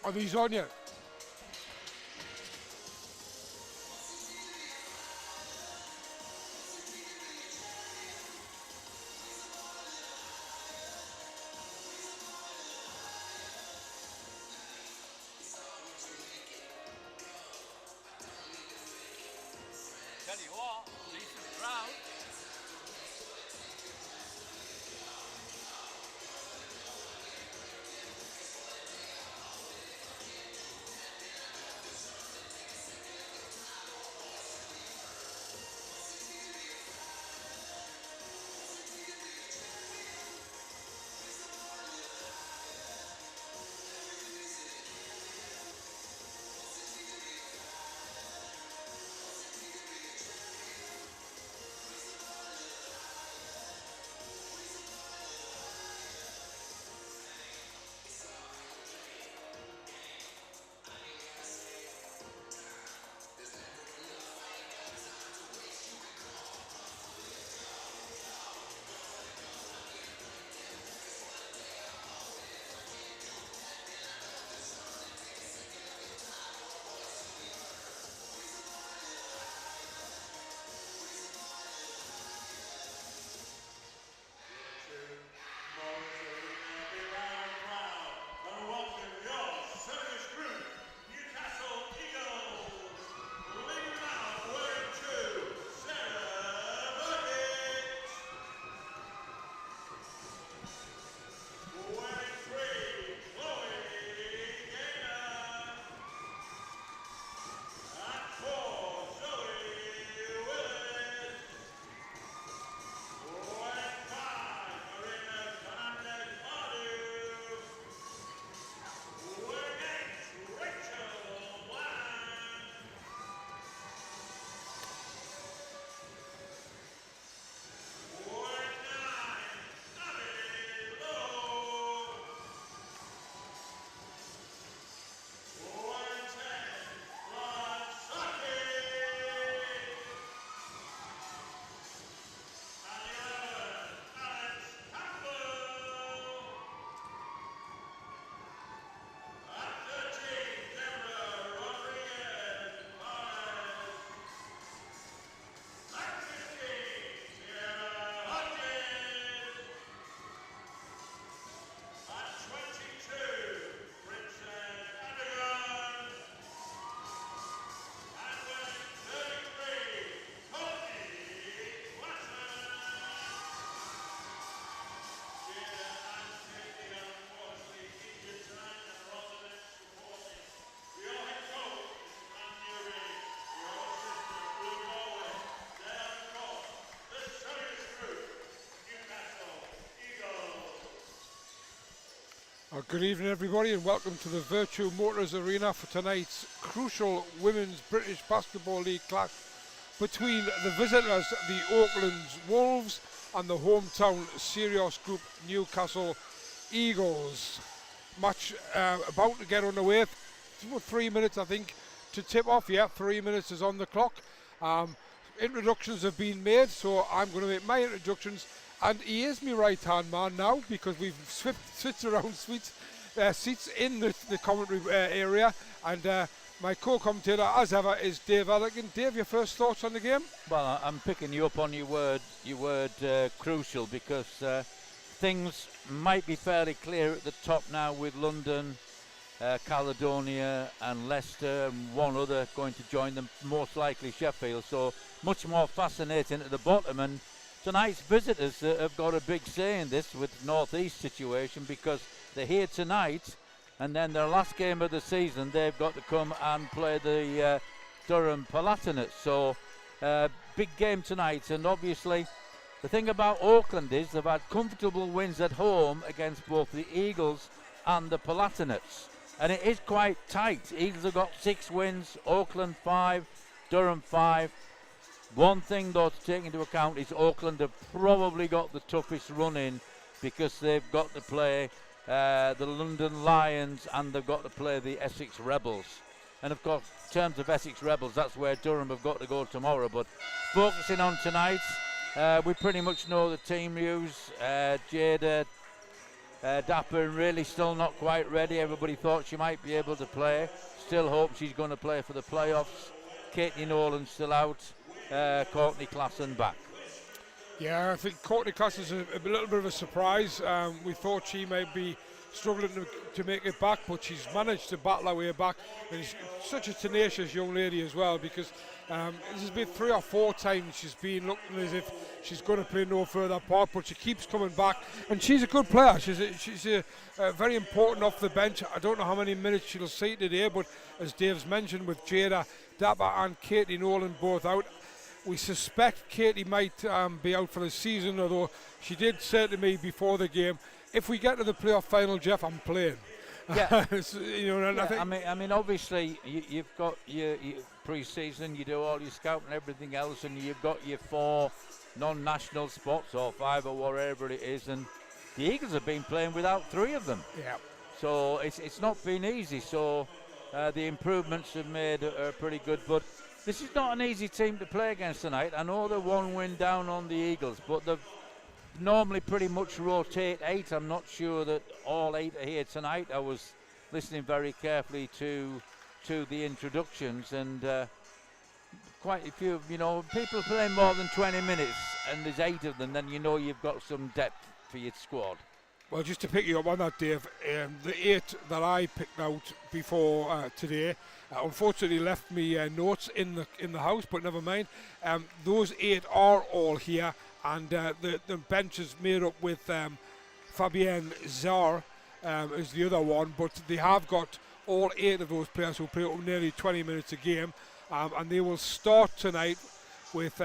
Are these on you? Tell you what, decent crowd. And welcome your service group, Newcastle Eagles. Leading out, wearing 2, Sarah Bucket. Wearing 3, Chloe Gaynor. And 4, Zoe Willis. Wearing 5, Marina Fernandez-Madu. Wearing 8, Rachel Bland. Wearing 9, Abby Lowe. Wearing 10, Ron Saki. And 11, Alex Campbell. At 13, Deborah Rodriguez-Marez. At 15, Sierra Hodges. At 22, Princess Anagon. And wearing 33, Courtney Watson. Jada and Katie are unfortunately injured tonight and rather than supporting. Your head coach is Andy Ray. Your assistant, Blue Norway. They are, of course, the service group, Newcastle Eagles. Good evening, everybody, and welcome to the Virtue Motors Arena for tonight's crucial Women's British Basketball League clash between the visitors, the Oaklands Wolves, and the hometown Sirius Group Newcastle Eagles. Match about to get underway. It's about 3 minutes, I think, to tip off. Yeah, 3 minutes is on the clock. Introductions have been made, so I'm going to make my introductions. And he is my right-hand man now because we've switched around seats in the commentary area. And my co-commentator, as ever, is Dave Elligan. Dave, your first thoughts on the game? Well, I'm picking you up on your word crucial, because things might be fairly clear at the top now with London, Caledonia and Leicester, and one other going to join them, most likely Sheffield. So much more fascinating at the bottom. And tonight's visitors have got a big say in this with the North East situation, because they're here tonight, and then their last game of the season they've got to come and play the Durham Palatinates. So big game tonight. And obviously the thing about Auckland is they've had comfortable wins at home against both the Eagles and the Palatinates, and it is quite tight. Eagles have got 6 wins, Auckland 5, Durham 5. One thing though to take into account is Auckland have probably got the toughest run in, because they've got to play the London Lions and they've got to play the Essex Rebels. And of course, in terms of Essex Rebels, that's where Durham have got to go tomorrow. But focusing on tonight, we pretty much know the team news. Jada, Dapper and really still not quite ready. Everybody thought she might be able to play. Still hope she's going to play for the playoffs. Katie Nolan still out. Courtney Klassen back. Yeah, I think Courtney Class is a little bit of a surprise. We thought she might be struggling to make it back, but she's managed to battle her way back. And she's such a tenacious young lady as well, because this has been 3 or 4 times she's been looking as if she's going to play no further part, but she keeps coming back. And she's a good player. She's very important off the bench. I don't know how many minutes she'll see today, but as Dave's mentioned, with Jada Dapper and Katie Nolan both out, we suspect Katie might be out for the season, although she did say to me before the game, if we get to the playoff final, Jeff, I'm playing. Yeah. I mean, obviously, you've got your pre-season, you do all your scouting and everything else, and you've got your 4 non-national spots, or 5 or whatever it is, and the Eagles have been playing without 3 of them. Yeah. So it's not been easy, so the improvements have made are pretty good, but this is not an easy team to play against tonight. I know they're 1 win down on the Eagles, but they've normally pretty much rotate 8. I'm not sure that all 8 are here tonight. I was listening very carefully to the introductions, and quite a few, people playing more than 20 minutes, and there's 8 of them, then you've got some depth for your squad. Well, just to pick you up on that, Dave, the 8 that I picked out before today, unfortunately left me notes in the house, but never mind. Those 8 are all here, and the bench is made up with Fabienne Zar is the other one, but they have got all 8 of those players who play up nearly 20 minutes a game, and they will start tonight with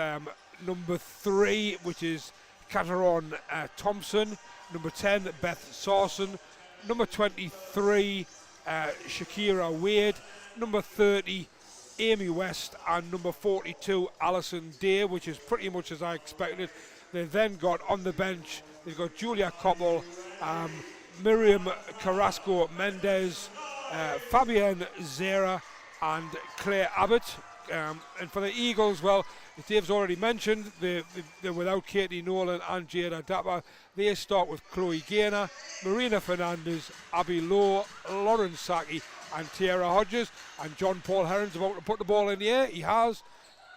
number 3, which is Cateron Thompson, number 10, Beth Sarson, number 23, Shakira Wade, number 30, Amy West, and number 42, Alison Day, which is pretty much as I expected. They've then got on the bench, they've got Julia Koppel, Miriam Carrasco Mendez, Fabienne Zera, and Claire Abbott. And for the Eagles, well, as Dave's already mentioned, they're without Katie Nolan and Jada Dapper. They start with Chloe Gaynor, Marina Fernandez, Abby Lowe, Lauren Saki, and Tiara Hodges. And John Paul Heron's about to put the ball in the air. He has.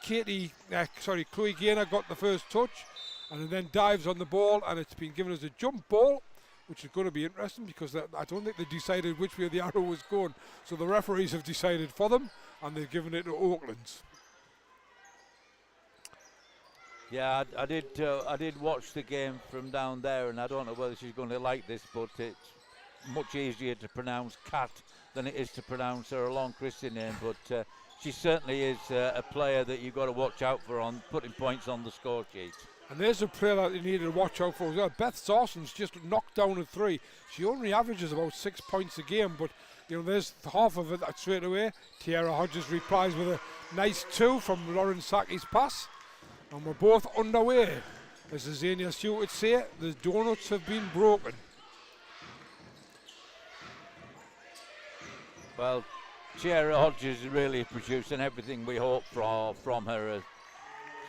Chloe Gaynor got the first touch, and then dives on the ball, and it's been given as a jump ball, which is going to be interesting because I don't think they decided which way the arrow was going. So the referees have decided for them, and they've given it to Oaklands. Yeah, I did watch the game from down there, and I don't know whether she's going to like this, but it's much easier to pronounce Kat than it is to pronounce her long Christian name. But she certainly is a player that you've got to watch out for on putting points on the score sheet. And there's a player that you need to watch out for as well. Beth Sarson's just knocked down a 3. She only averages about 6 points a game, but there's half of it straight away. Tiara Hodges replies with a nice 2 from Lauren Saki's pass. And we're both underway. As Zania Stewart would say, the donuts have been broken. Well, Tiara Hodges is really producing everything we hope from her.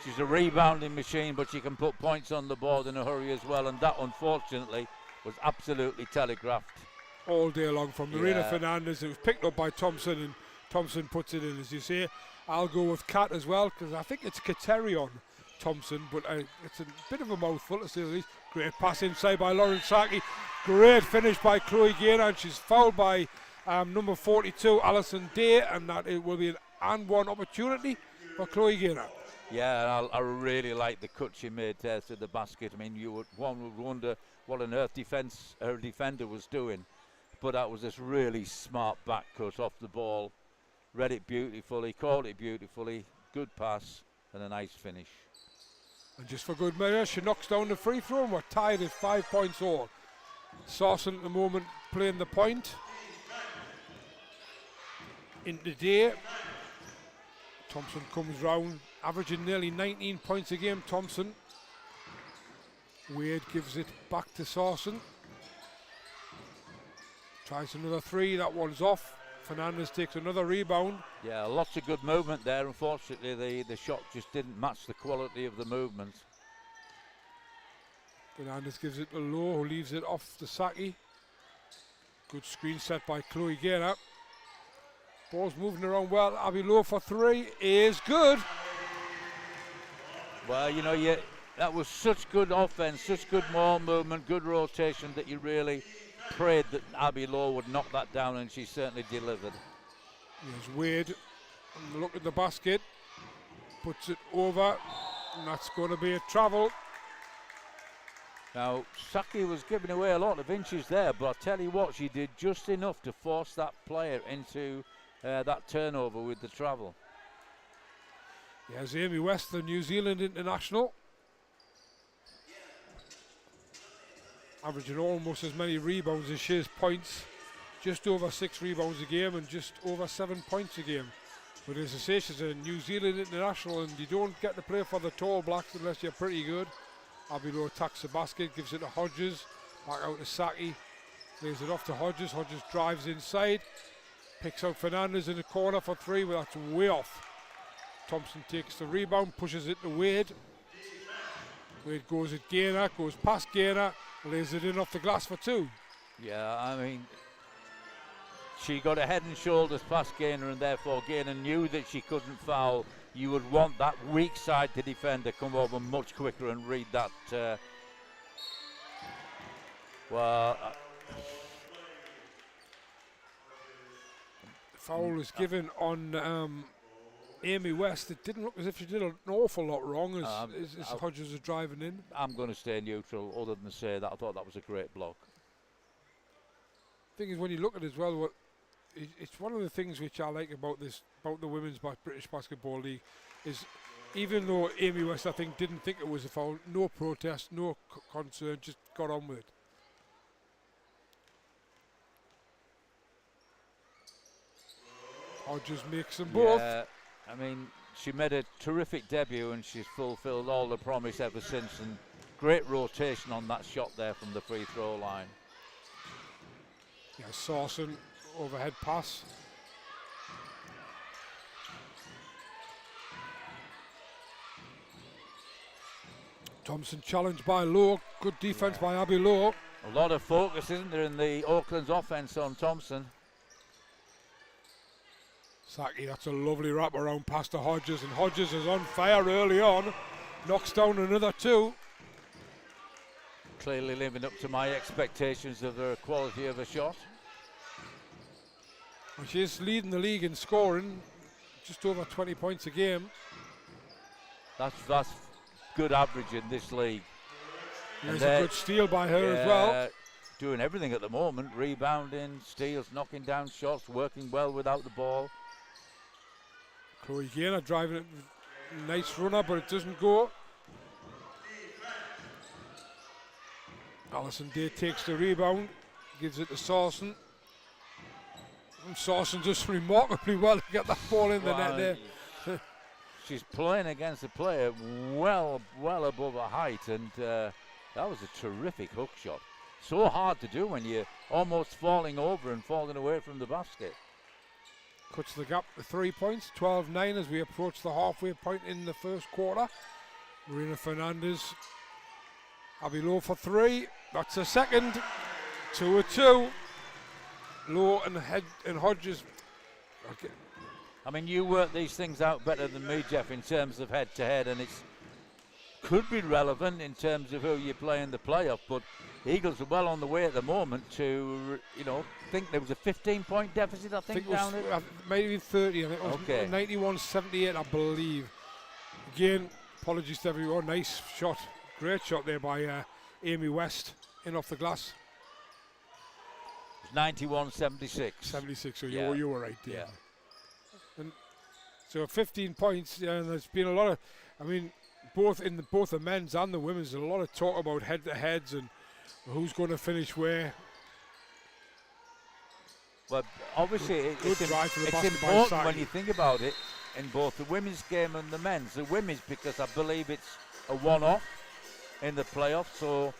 She's a rebounding machine, but she can put points on the board in a hurry as well, and that, unfortunately, was absolutely telegraphed. All day long from Marina Fernandez. It was picked up by Thompson, and Thompson puts it in, as you say. I'll go with Kat as well, because I think it's Katerion Thompson, but it's a bit of a mouthful to say the least. Great pass inside by Lauren Saki. Great finish by Chloe Gaynor, and she's fouled by number 42, Alison Day, and that it will be an and one opportunity for Chloe Gaynor. Yeah, I really like the cut she made there to the basket. I mean, one would wonder what on earth her defender was doing, but that was this really smart back cut off the ball. Read it beautifully, caught it beautifully, good pass, and a nice finish. And just for good measure, she knocks down the free throw, and we're tied at 5 points all. Sarson at the moment playing the point. In the day, Thompson comes round, averaging nearly 19 points a game, Thompson. Wade gives it back to Sarson. Tries another 3, that one's off. Fernandez takes another rebound. Yeah, lots of good movement there. Unfortunately, the shot just didn't match the quality of the movement. Fernandez gives it to Lowe, who leaves it off to Saki. Good screen set by Chloe Gaynor. Ball's moving around well. Abby Lowe for 3 is good. Well, you know, that was such good offense, such good ball movement, good rotation that you really prayed that Abby Lowe would knock that down, and she certainly delivered. Here's Wade. Look at the basket. Puts it over. And that's going to be a travel. Now, Saki was giving away a lot of inches there, but I'll tell you what, she did just enough to force that player into that turnover with the travel. Yes, Amy West, the New Zealand international. Averaging almost as many rebounds as she has points. Just over 6 rebounds a game and just over 7 points a game. But as I say, she's a New Zealand international, and you don't get to play for the Tall Blacks unless you're pretty good. Abby Lowe attacks the basket, gives it to Hodges, back out to Saki, lays it off to Hodges. Hodges drives inside, picks out Fernandez in the corner for 3, but that's way off. Thompson takes the rebound, pushes it to Wade. Wade goes at Gaynor, goes past Gaynor, lays it in off the glass for 2. Yeah, I mean, she got a head and shoulders past Gaynor, and therefore Gaynor knew that she couldn't foul. You would want that weak side to defend to come over much quicker and read that. The foul was given on Amy West. It didn't look as if she did an awful lot wrong as Hodges was driving in. I'm going to stay neutral, other than say that I thought that was a great block. Thing is, when you look at it as well, it's one of the things which I like about the Women's British Basketball League, is even though Amy West, I think, didn't think it was a foul, no protest, no concern, just got on with it. Hodges makes them both. Yeah, I mean, she made a terrific debut, and she's fulfilled all the promise ever since, and great rotation on that shot there from the free throw line. Yeah, Sawson, overhead pass. Thompson challenged by Lowe. Good defense by Abby Lowe. A lot of focus, isn't there, in the Oaklands offense on Thompson. Saki, that's a lovely wraparound pass to Hodges, and Hodges is on fire early on. Knocks down another 2. Clearly living up to my expectations of the quality of a shot. And she's leading the league in scoring, just over 20 points a game. That's good average in this league. There's a good steal by her as well. Doing everything at the moment, rebounding, steals, knocking down shots, working well without the ball. Chloe Gaynor driving it, nice runner, but it doesn't go. Alison Day takes the rebound, gives it to Sawson. And Sawson does remarkably well to get that ball in the net there. She's playing against a player well above her height, and that was a terrific hook shot. So hard to do when you're almost falling over and falling away from the basket. Cuts the gap to 3 points, 12-9 as we approach the halfway point in the first quarter. Marina Fernandez, Abby Lowe for 3. That's a second. 2-2. Lowe and Hodges. Okay. I mean, you work these things out better than me, Jeff, in terms of head-to-head, and it's could be relevant in terms of who you play in the playoff, but Eagles are well on the way at the moment to, think there was a 15-point deficit, I think down there. Maybe 30, I think it was okay. 91-78, I believe. Again, apologies to everyone, nice shot, great shot there by Amy West, in off the glass. 91-76. 76, so yeah. you were right there. Yeah. And so 15 points, and there's been a lot of, both the men's and the women's, there's a lot of talk about head-to-heads and who's going to finish where. But obviously, it's important when you think about it in both the women's game and the men's. The women's, because I believe it's a one-off in the playoffs, so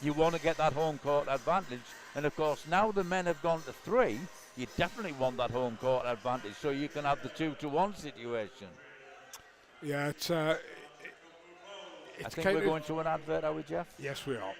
you want to get that home court advantage. And of course, now the men have gone to 3, you definitely want that home court advantage, so you can have the 2-to-1 situation. Yeah, I think we're going to an advert, are we, Jeff? Yes, we are.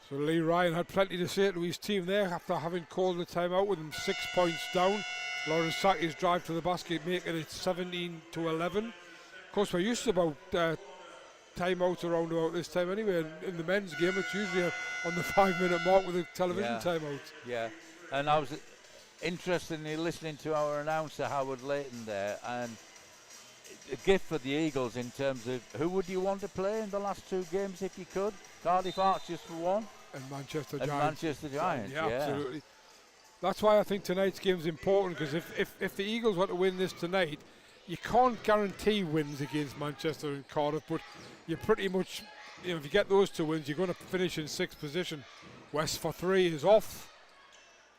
So Lee Ryan had plenty to say to his team there after having called the timeout with them 6 points down. Lauren Saki's drive to the basket making it 17-11. Of course, we're used to about timeouts around about this time anyway. In the men's game, it's usually on the 5-minute mark with a television timeout. Yeah, and I was interested in listening to our announcer, Howard Layton, there, and a gift for the Eagles in terms of who would you want to play in the last 2 games if you could? Cardiff Archers for one. And Manchester and Giants. Manchester Giants, yeah, absolutely. That's why I think tonight's game is important, because if the Eagles want to win this tonight, you can't guarantee wins against Manchester and Cardiff, but you pretty much, if you get those 2 wins, you're going to finish in 6th position. West for 3 is off.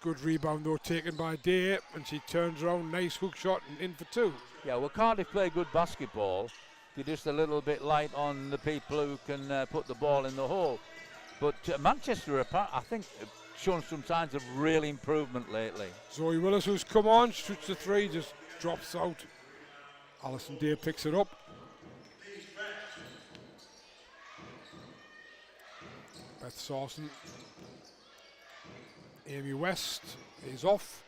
Good rebound though taken by Day, and she turns around, nice hook shot and in for 2. Yeah, well, Cardiff play good basketball. They're just a little bit light on the people who can put the ball in the hole. But Manchester, I think, have shown some signs of real improvement lately. Zoe Willis, who's come on, shoots the 3, just drops out. Alison Day picks it up. Beth Sawson. Amy West is off.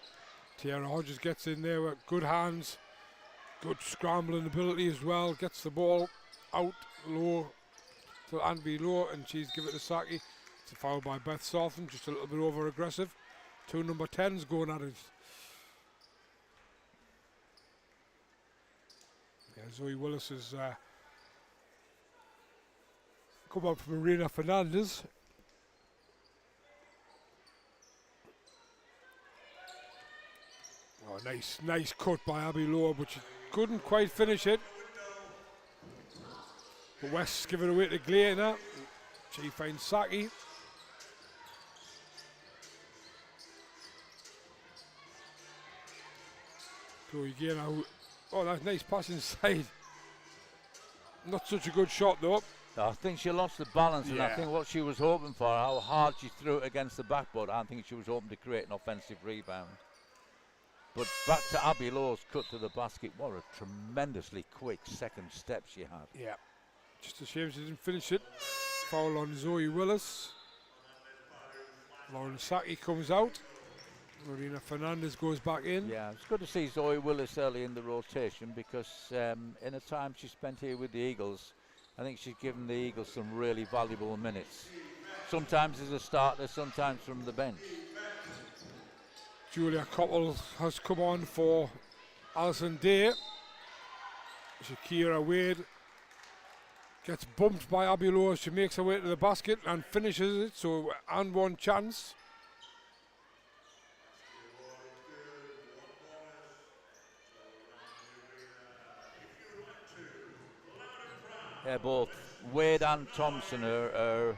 Tiara Hodges gets in there with good hands. Good scrambling ability as well. Gets the ball out low to Anby Low, and she's given it to Saki. It's a foul by Beth Sawson, just a little bit over aggressive. 2 number 10s going at it. Yeah, Zoe Willis has come up from Marina Fernandez. Oh, nice cut by Abby Lowe, but she couldn't quite finish it. But West's giving it away to Gleaner. She finds Saki. So again, oh, that's nice pass inside. Not such a good shot though. I think she lost the balance, and I think what she was hoping for, how hard she threw it against the backboard, I think she was hoping to create an offensive rebound. But back to Abby Lowe's cut to the basket. What a tremendously quick second step she had. Yeah. Just a shame she didn't finish it. Foul on Zoe Willis. Lauren Saki comes out. Marina Fernandez goes back in. Yeah, it's good to see Zoe Willis early in the rotation, because in a time she spent here with the Eagles, I think she's given the Eagles some really valuable minutes. Sometimes as a starter, sometimes from the bench. Julia Koppel has come on for Alison Day. Shakira Wade gets bumped by Abby Lowe. She makes her way to the basket and finishes it, so and one chance. Yeah, both Wade and Thompson are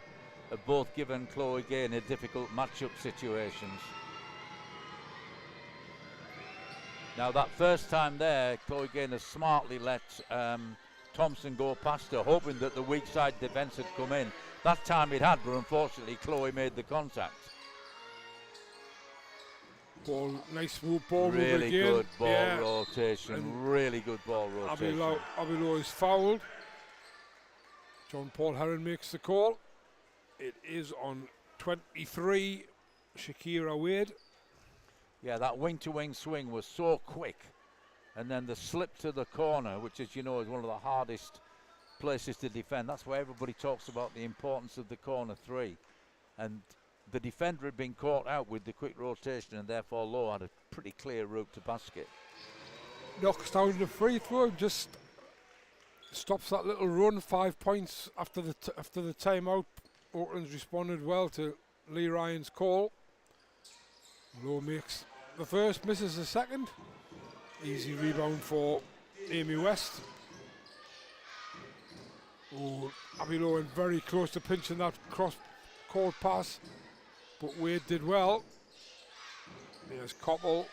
both given Chloe Gaynor difficult matchup situations. Now that first time there, Chloe Gaynor smartly let Thompson go past her, hoping that the weak side defence had come in. That time it had, but unfortunately Chloe made the contact. Ball, nice move, ball move really again. Good ball rotation, and really good ball rotation. Abby Lowe is fouled. John Paul Herron makes the call. It is on 23, Shakira Wade. Yeah, that wing-to-wing swing was so quick. And then the slip to the corner, which, as you know, is one of the hardest places to defend. That's why everybody talks about the importance of the corner 3. And the defender had been caught out with the quick rotation, and therefore Lowe had a pretty clear route to basket. Knocks down the free throw, just stops that little run. 5 points after the timeout. Oaklands responded well to Lee Ryan's call. Lowe makes the first, misses the second. Easy rebound for Amy West. Oh, Abilo went very close to pinching that cross-court pass, but Wade did well. There's Koppel.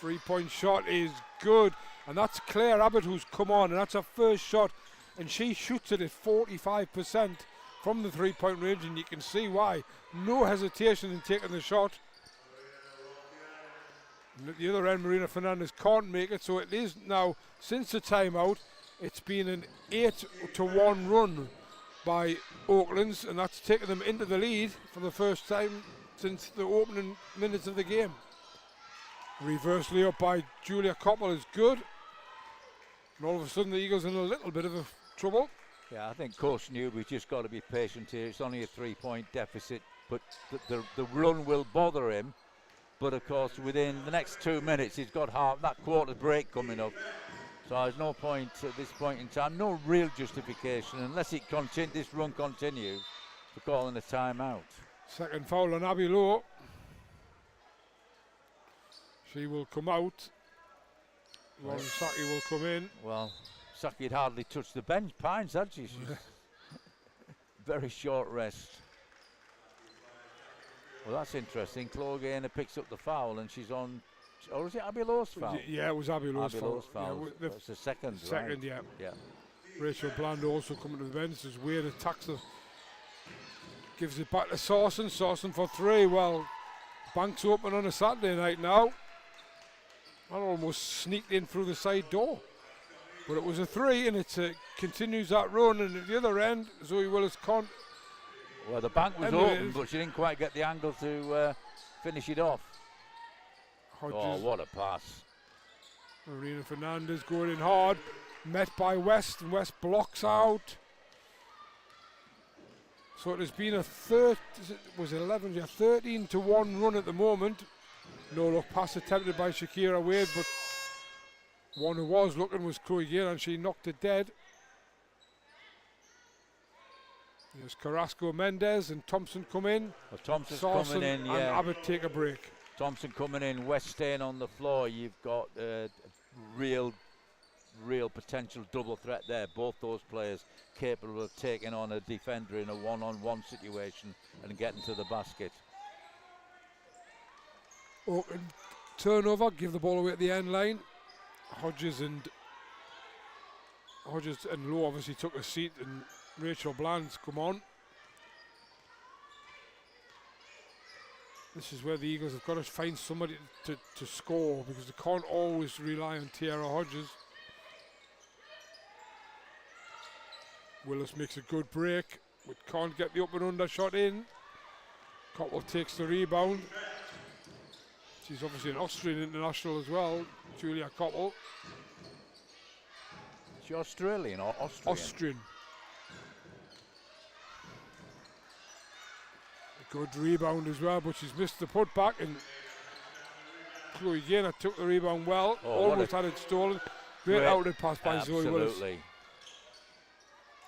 3-point shot is good, and that's Claire Abbott who's come on, and that's her first shot, and she shoots it at 45% from the 3-point range, and you can see why. No hesitation in taking the shot. And at the other end, Marina Fernandez can't make it, so it is now, since the timeout, it's been an 8-1 run by Oaklands, and that's taken them into the lead for the first time since the opening minutes of the game. Reverse layup by Julia Koppel is good. And all of a sudden the Eagles in a little bit of trouble. Yeah, I think Coach Newby's just got to be patient here. It's only a 3-point deficit, but the run will bother him. But of course, within the next 2 minutes, he's got that quarter break coming up. So there's no point at this point in time, no real justification, unless this run continues, for calling a timeout. Second foul on Abby Lowe. She will come out. Lauren Saki will come in. Well, Saki had hardly touched the bench. Pines, had she? She's very short rest. Well, that's interesting. Chloe Gaynor picks up the foul and she's on. Or is it Abby Lowe's foul? Yeah, it was Abby Lowe's foul. Yeah, that's the second. Second, right? yeah. Yeah. Rachel Bland also coming to the bench as Wade attacks her. Gives it back to Sawson. Sawson for 3. Well, Banks open on a Saturday night now. That almost sneaked in through the side door. But it was a 3, and it continues that run. And at the other end, Zoe Willis can't. Well, the bank was open, but she didn't quite get the angle to finish it off. Hodges. Oh, what a pass. Marina Fernandez going in hard. Met by West, and West blocks out. So it has been a 13-1 run at the moment. No look pass attempted by Shakira Wade, but one who was looking was Chloe Gayle, and she knocked it dead. There's Carrasco Mendez and Thompson come in. Well, Thompson's Sawson coming in, yeah. And Abbott take a break. Thompson coming in, West staying on the floor. You've got real potential double threat there. Both those players capable of taking on a defender in a one-on-one situation and getting to the basket. Oakland turnover, give the ball away at the end line. Hodges and Lowe obviously took a seat, and Rachel Bland's come on. This is where the Eagles have got to find somebody to score, because they can't always rely on Tiara Hodges. Willis makes a good break, but can't get the up and under shot in. Koppel takes the rebound. She's obviously an Austrian international as well, Julia Koppel. Is she Australian or Austrian? Austrian. A good rebound as well, but she's missed the putback, and Chloe Gaynor took the rebound well. Almost had it stolen. Great outlet pass by Zoe Willis. Absolutely.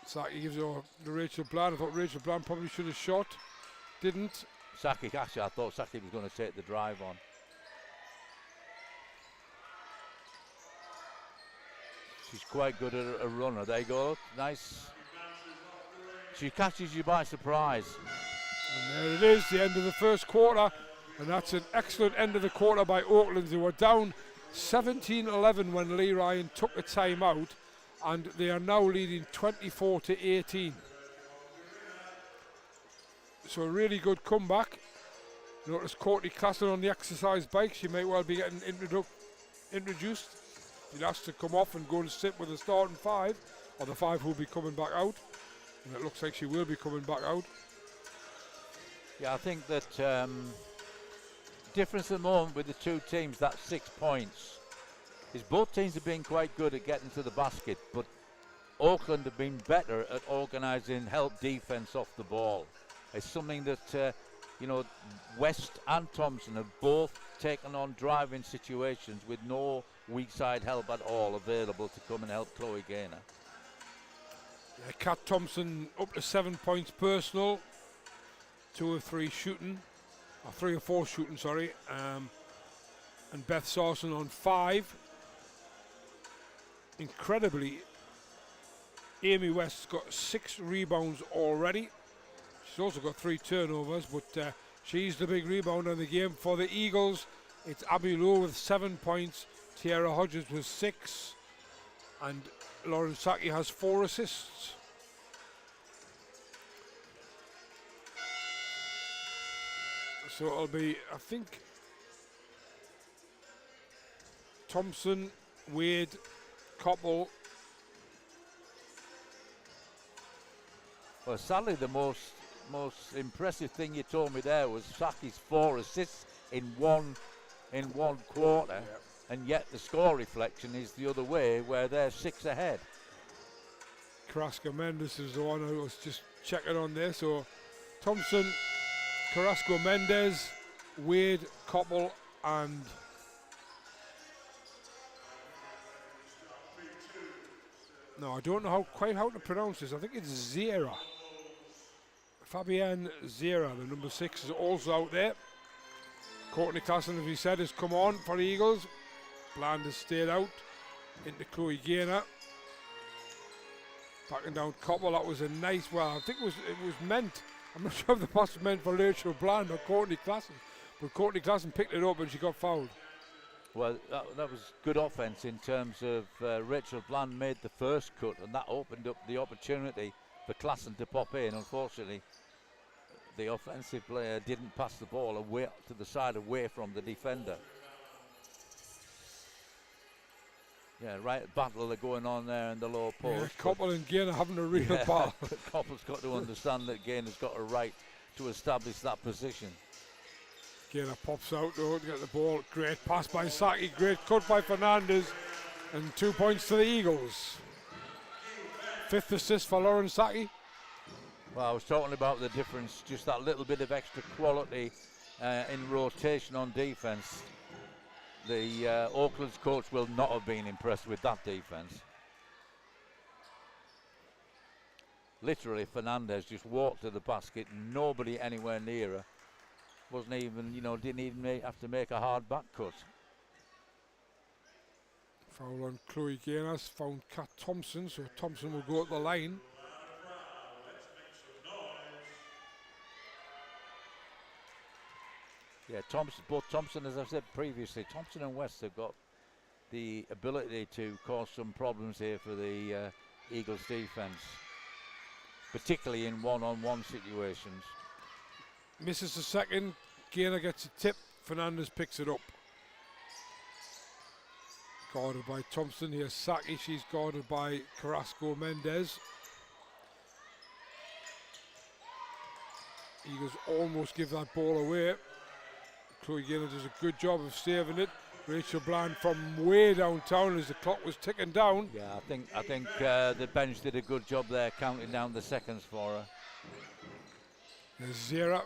Saki gives her to Rachel Bland. I thought Rachel Bland probably should have shot. Didn't. Saki, actually, I thought Saki was going to take the drive on. She's quite good at a runner. There you go. Nice. She catches you by surprise. And there it is, the end of the first quarter. And that's an excellent end of the quarter by Oaklands. They were down 17-11 when Lee Ryan took a timeout, and they are now leading 24-18. So a really good comeback. Notice Courtney Classen on the exercise bike. She may well be getting introduced. She's asked to come off and go and sit with the starting 5, or the 5 who will be coming back out. And it looks like she will be coming back out. Yeah, I think that difference at the moment with the two teams, that 6 points, is both teams have been quite good at getting to the basket, but Oakland have been better at organising help defence off the ball. It's something that West and Thompson have both taken on driving situations with no weak side help at all available to come and help Chloe Gaynor. Yeah, Kat Thompson up to 7 points personal, 2 of 3 shooting, or 3 or 4 shooting, sorry, and Beth Sawson on 5. Incredibly, Amy West's got 6 rebounds already. She's also got 3 turnovers, but she's the big rebounder in the game. For the Eagles, it's Abby Lowe with 7 points, Tiara Hodges with 6, and Lauren Saki has 4 assists. So it'll be, I think, Thompson, Wade, Koppel. Well, sadly, the most impressive thing you told me there was Saki's 4 assists in one quarter, and yet the score reflection is the other way, where they're 6 ahead. Carrasco Mendes is the one I was just checking on there. So Thompson, Carrasco Mendes, Wade, Koppel, and no, I don't know quite how to pronounce this. I think it's Zera. Fabienne Zera, the number 6, is also out there. Courtney Klassen, as we said, has come on for the Eagles. Bland has stayed out into Chloe Gaynor. Backing down Koppel. That was a nice, well, I think it was meant, I'm not sure if the pass was meant for Rachel Bland or Courtney Klassen, but Courtney Klassen picked it up and she got fouled. Well, that was good offense in terms of Rachel Bland made the first cut, and that opened up the opportunity for Klassen to pop in. Unfortunately, the offensive player didn't pass the ball away to the side, away from the defender. Yeah, right, battle are going on there in the low post. Yeah, Koppel and Gaynor having a real battle. Koppel's got to understand that Gaynor's got a right to establish that position. Gaynor pops out though to get the ball. Great pass by Saki, great cut by Fernandez, and 2 points to the Eagles. 5th assist for Lauren Saki. Well, I was talking about the difference, just that little bit of extra quality in rotation on defense. The Oaklands coach will not have been impressed with that defense. Literally, Fernandez just walked to the basket, nobody anywhere near her. Wasn't even, didn't even have to make a hard back cut. Foul on Chloe Gaynor, found Kat Thompson, so Thompson will go at the line. Yeah, both Thompson, as I said previously, Thompson and West have got the ability to cause some problems here for the Eagles defense, particularly in one-on-one situations. Misses the second, Gaynor gets a tip, Fernandez picks it up. Guarded by Thompson, here's Saki, she's guarded by Carrasco Mendes. Eagles almost give that ball away. Chloe Gaynor does a good job of saving it. Rachel Bland from way downtown as the clock was ticking down. Yeah, I think the bench did a good job there, counting down the seconds for her. There's Zera.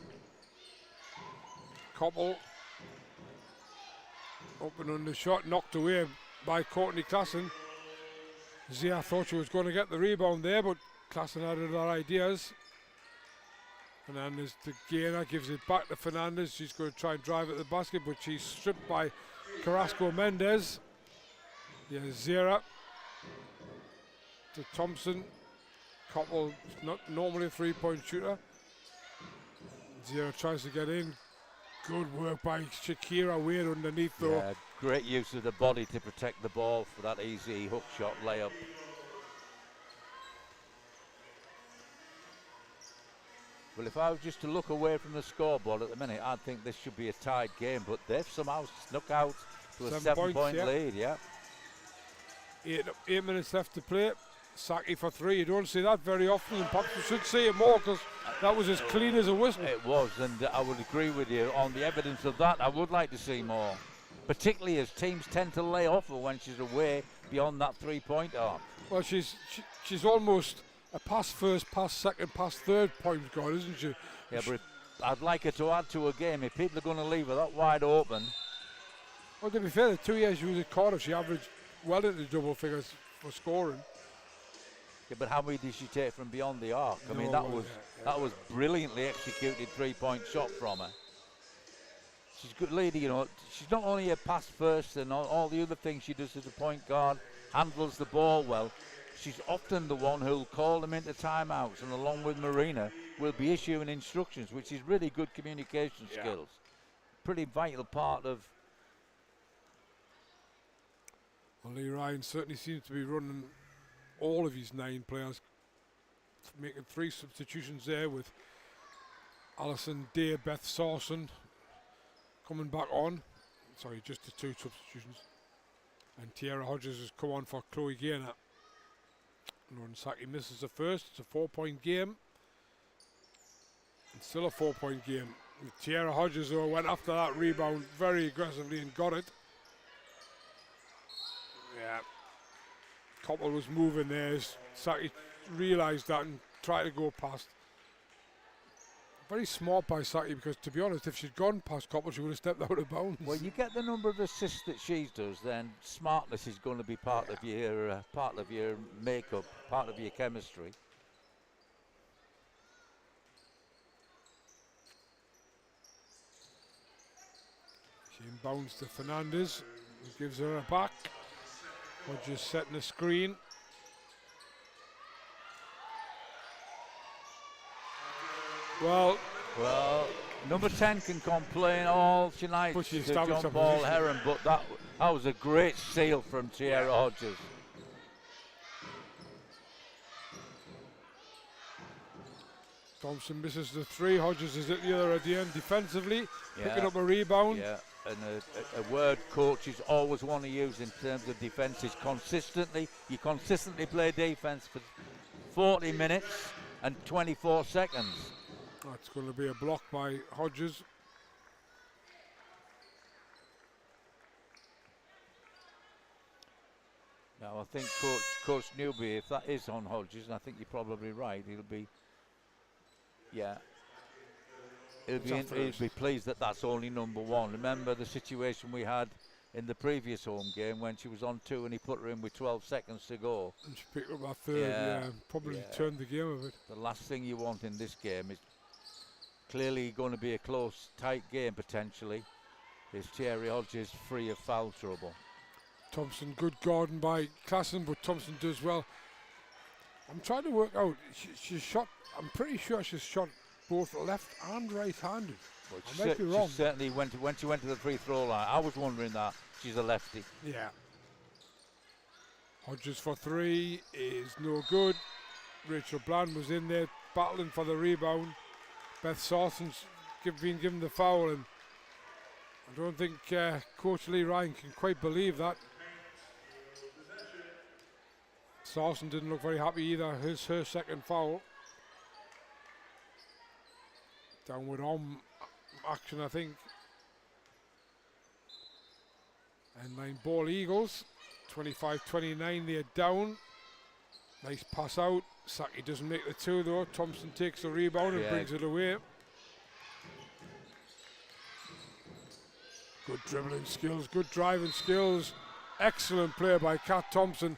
Koppel. Open on the shot, knocked away by Courtney Klassen. Zia thought she was going to get the rebound there, but Klassen had other ideas. Fernandez to Gaynor, gives it back to Fernandez. She's going to try and drive at the basket, but she's stripped by Carrasco Mendes. Yeah, Zera to Thompson. Koppel, not normally a 3-point shooter. Zera tries to get in. Good work by Shakira Wade underneath though. Yeah, great use of the body to protect the ball for that easy hook shot layup. Well, if I was just to look away from the scoreboard at the minute, I'd think this should be a tied game, but they've somehow snuck out to a 7-point lead, yeah. 8 minutes left to play. Saki for 3. You don't see that very often, and perhaps you should see it more because that was as clean as a whistle. It was, and I would agree with you on the evidence of that. I would like to see more, particularly as teams tend to lay off her when she's away beyond that 3-point arc. Well, she's almost a pass first, pass second, pass third point guard, isn't she? Yeah, but I'd like her to add to a game. If people are going to leave her that wide open. Well, to be fair, the 2 years she was at Cardiff, she averaged well into double figures for scoring. Yeah, but how many did she take from beyond the arc? I mean, that was brilliantly executed 3-point shot from her. She's a good lady, She's not only a pass first and all the other things she does as a point guard, handles the ball well. she's often the one who'll call them into timeouts, and along with Marina, will be issuing instructions, which is really good communication skills. Pretty vital part of. Well, Lee Ryan certainly seems to be running all of his 9 players, making 3 substitutions there with Alison Day, Beth Sawson coming back on. Sorry, just the 2 substitutions. And Tiara Hodges has come on for Chloe Gaynor. Lauren Saki misses the first. It's a 4-point game. It's still a 4-point game. And Tiara Hodges, though, went after that rebound very aggressively and got it. Yeah. Koppel was moving there. Saki realised that and tried to go past. Very smart by Saki, because to be honest, if she'd gone past Koppel, she would have stepped out of bounds. Well, you get the number of assists that she does, then smartness is going to be part of your makeup, part of your chemistry. She inbounds to Fernandez, who gives her a back. Hodges setting the screen. Well, number 10 can complain all she likes But she to established John a Paul position. Heron, but that was a great steal from Tiara Hodges. Thompson misses the 3. Hodges is at the other at the end defensively, picking Yeah. up a rebound. Yeah, and a word coaches always want to use in terms of defence is consistently. You consistently play defence for 40 minutes and 24 seconds. That's going to be a block by Hodges. Now I think Coach Newby, if that is on Hodges, and I think you're probably right, he'll be pleased that that's only number 1. Remember the situation we had in the previous home game when she was on 2 and he put her in with 12 seconds to go. And she picked up that third, probably turned the game a bit. The last thing you want in this game is clearly going to be a close, tight game potentially. Is Thierry Hodges free of foul trouble? Thompson, good guarding by Klassen, but Thompson does well. I'm trying to work out, she shot, I'm pretty sure she's shot both left and right-handed. Well, I might be wrong. She certainly when she went to the free throw line, I was wondering that. She's a lefty. Yeah. Hodges for 3 is no good. Rachel Bland was in there battling for the rebound. Beth Sawson's been given the foul, and I don't think Coach Lee Ryan can quite believe that. Sawson didn't look very happy either. Here's her second foul. Downward arm action, I think. And 9 ball Eagles. 25-29, they're down. Nice pass out. Saki doesn't make the 2 though. Thompson takes the rebound and brings it away. Good dribbling skills, good driving skills. Excellent play by Kat Thompson.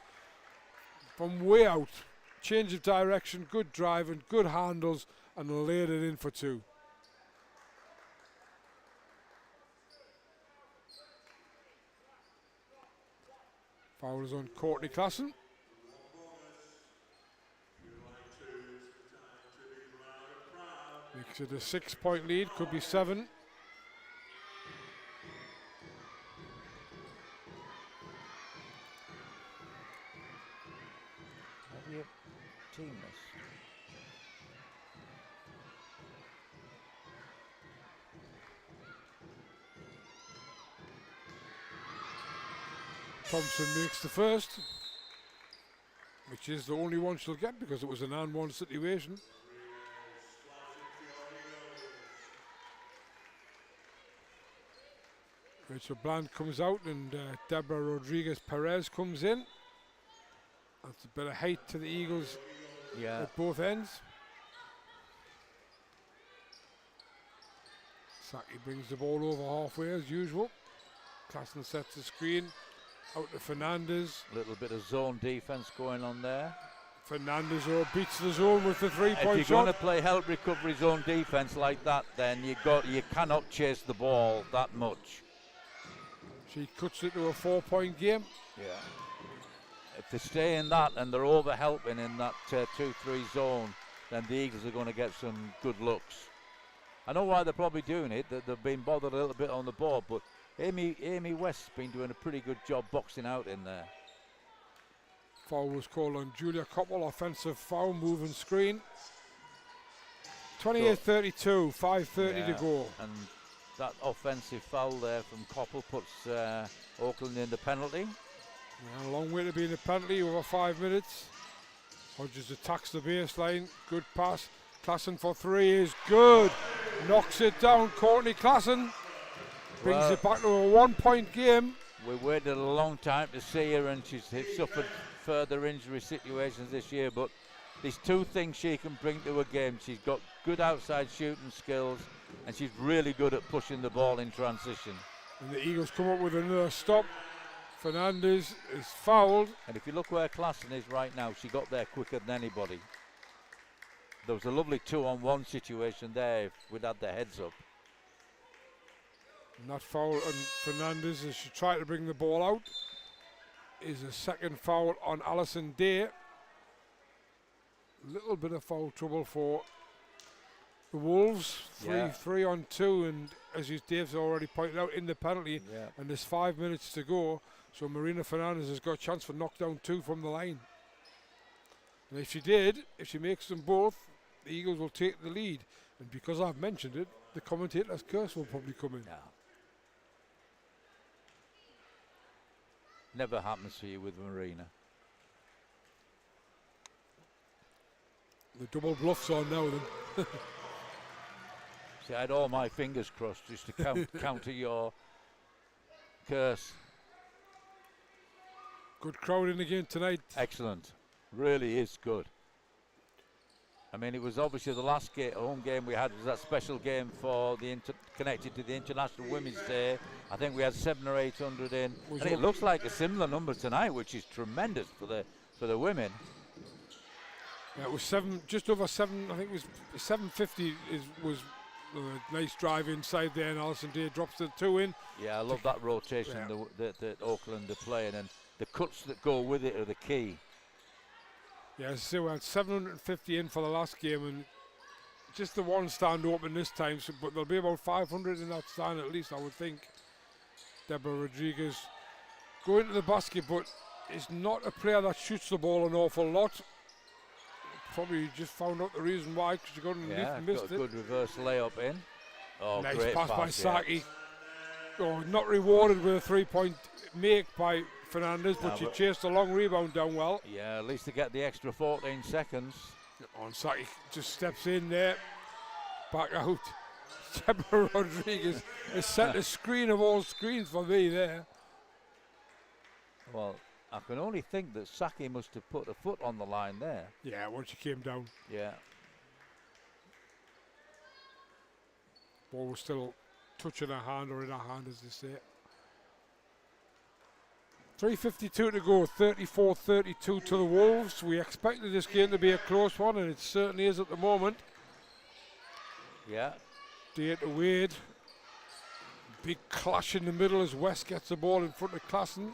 From way out. Change of direction, good driving, good handles, and laid it in for 2. Foul is on Courtney Klassen. Makes it a 6-point lead, could be 7. Have you team this? Thompson makes the first, which is the only one she'll get because it was an and 1 situation. Rachel Bland comes out and Deborah Rodriguez Perez comes in. That's a bit of height to the Eagles at both ends. Saki brings the ball over halfway as usual. Klassen sets the screen. Out to Fernandez. A little bit of zone defense going on there. Fernandez beats the zone with the 3-point shot. If you're going to play help recovery zone defense like that, then you cannot chase the ball that much. She cuts it to a 4-point game. Yeah. to stay in that, and they're over helping in that 2-3 zone, then the Eagles are going to get some good looks. I know why they're probably doing it, that they've been bothered a little bit on the board, but Amy West's been doing a pretty good job boxing out in there. Foul was called on Julia Koppel, offensive foul, moving screen. 28-32, 5:30 to go. And that offensive foul there from Koppel puts Oakland in the penalty. Yeah, a long way to be in the penalty, over 5 minutes. Hodges attacks the baseline, good pass. Klassen for three is good. Knocks it down, Courtney Klassen. Brings it back to a 1-point game. We waited a long time to see her, and she's suffered further injury situations this year, but there's two things she can bring to a game. She's got good outside shooting skills, and she's really good at pushing the ball in transition. And the Eagles come up with another stop. Fernandez is fouled. And if you look where Klassen is right now, she got there quicker than anybody. There was a lovely 2-on-1 situation there if we'd had their heads up. And that foul on Fernandez as she tried to bring the ball out is a second foul on Alison Day. Little bit of foul trouble for the Wolves. 3-on-2, and as Dave's already pointed out, in the penalty, and there's 5 minutes to go. So Marina Fernandez has got a chance for knockdown 2 from the line. And if she makes them both, the Eagles will take the lead. And because I've mentioned it, the commentator's curse will probably come in. Yeah. Never happens for you with Marina. The double bluffs on now then. See, I had all my fingers crossed just to counter your curse. Good crowd in again tonight. Excellent. Really is good. I mean, it was obviously the last home game we had was that special game for the connected to the International Women's Day. I think we had 700 or 800 in, and it looks like a similar number tonight, which is tremendous for the women. Yeah, it was just over 7. I think it was 750. Was a nice drive inside there, and Alison Day drops the 2 in. Yeah, I love that rotation that Oakland are playing, and the cuts that go with it are the key. Yeah, as I say, we had 750 in for the last game, and just the one stand open this time, but there'll be about 500 in that stand at least, I would think. Deborah Rodriguez going to the basket, but is not a player that shoots the ball an awful lot. Probably just found out the reason why, because she got underneath and missed got a good reverse layup in. Oh, nice great pass by Saki. Yeah. Oh, not rewarded with a 3-point make by Fernandez, but she chased a long rebound down well. Yeah, at least to get the extra 14 seconds. On Saki just steps in there, back out. Deborah Rodriguez has set the screen of all screens for me there. Well, I can only think that Saki must have put a foot on the line there. Yeah, once she came down. Yeah. Ball was still touching her hand, or in her hand as they say. 3:52 to go, 34-32 to the Wolves. We expected this game to be a close one, and it certainly is at the moment. Yeah. Day to Wade. Big clash in the middle as West gets the ball in front of Klassen.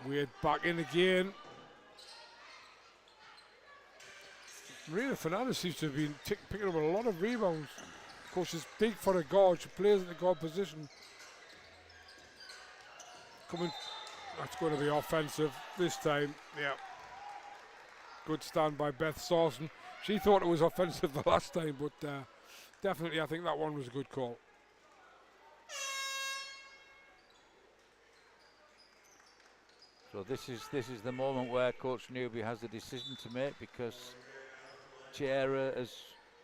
Wade back in again. Marina Fernandez seems to have been picking up a lot of rebounds. Of course, she's big for a guard. She plays at the guard position. That's going to be offensive this time. Yeah. Good stand by Beth Sawson. She thought it was offensive the last time, but definitely I think that one was a good call. So this is the moment where Coach Newby has a decision to make, because Chiara has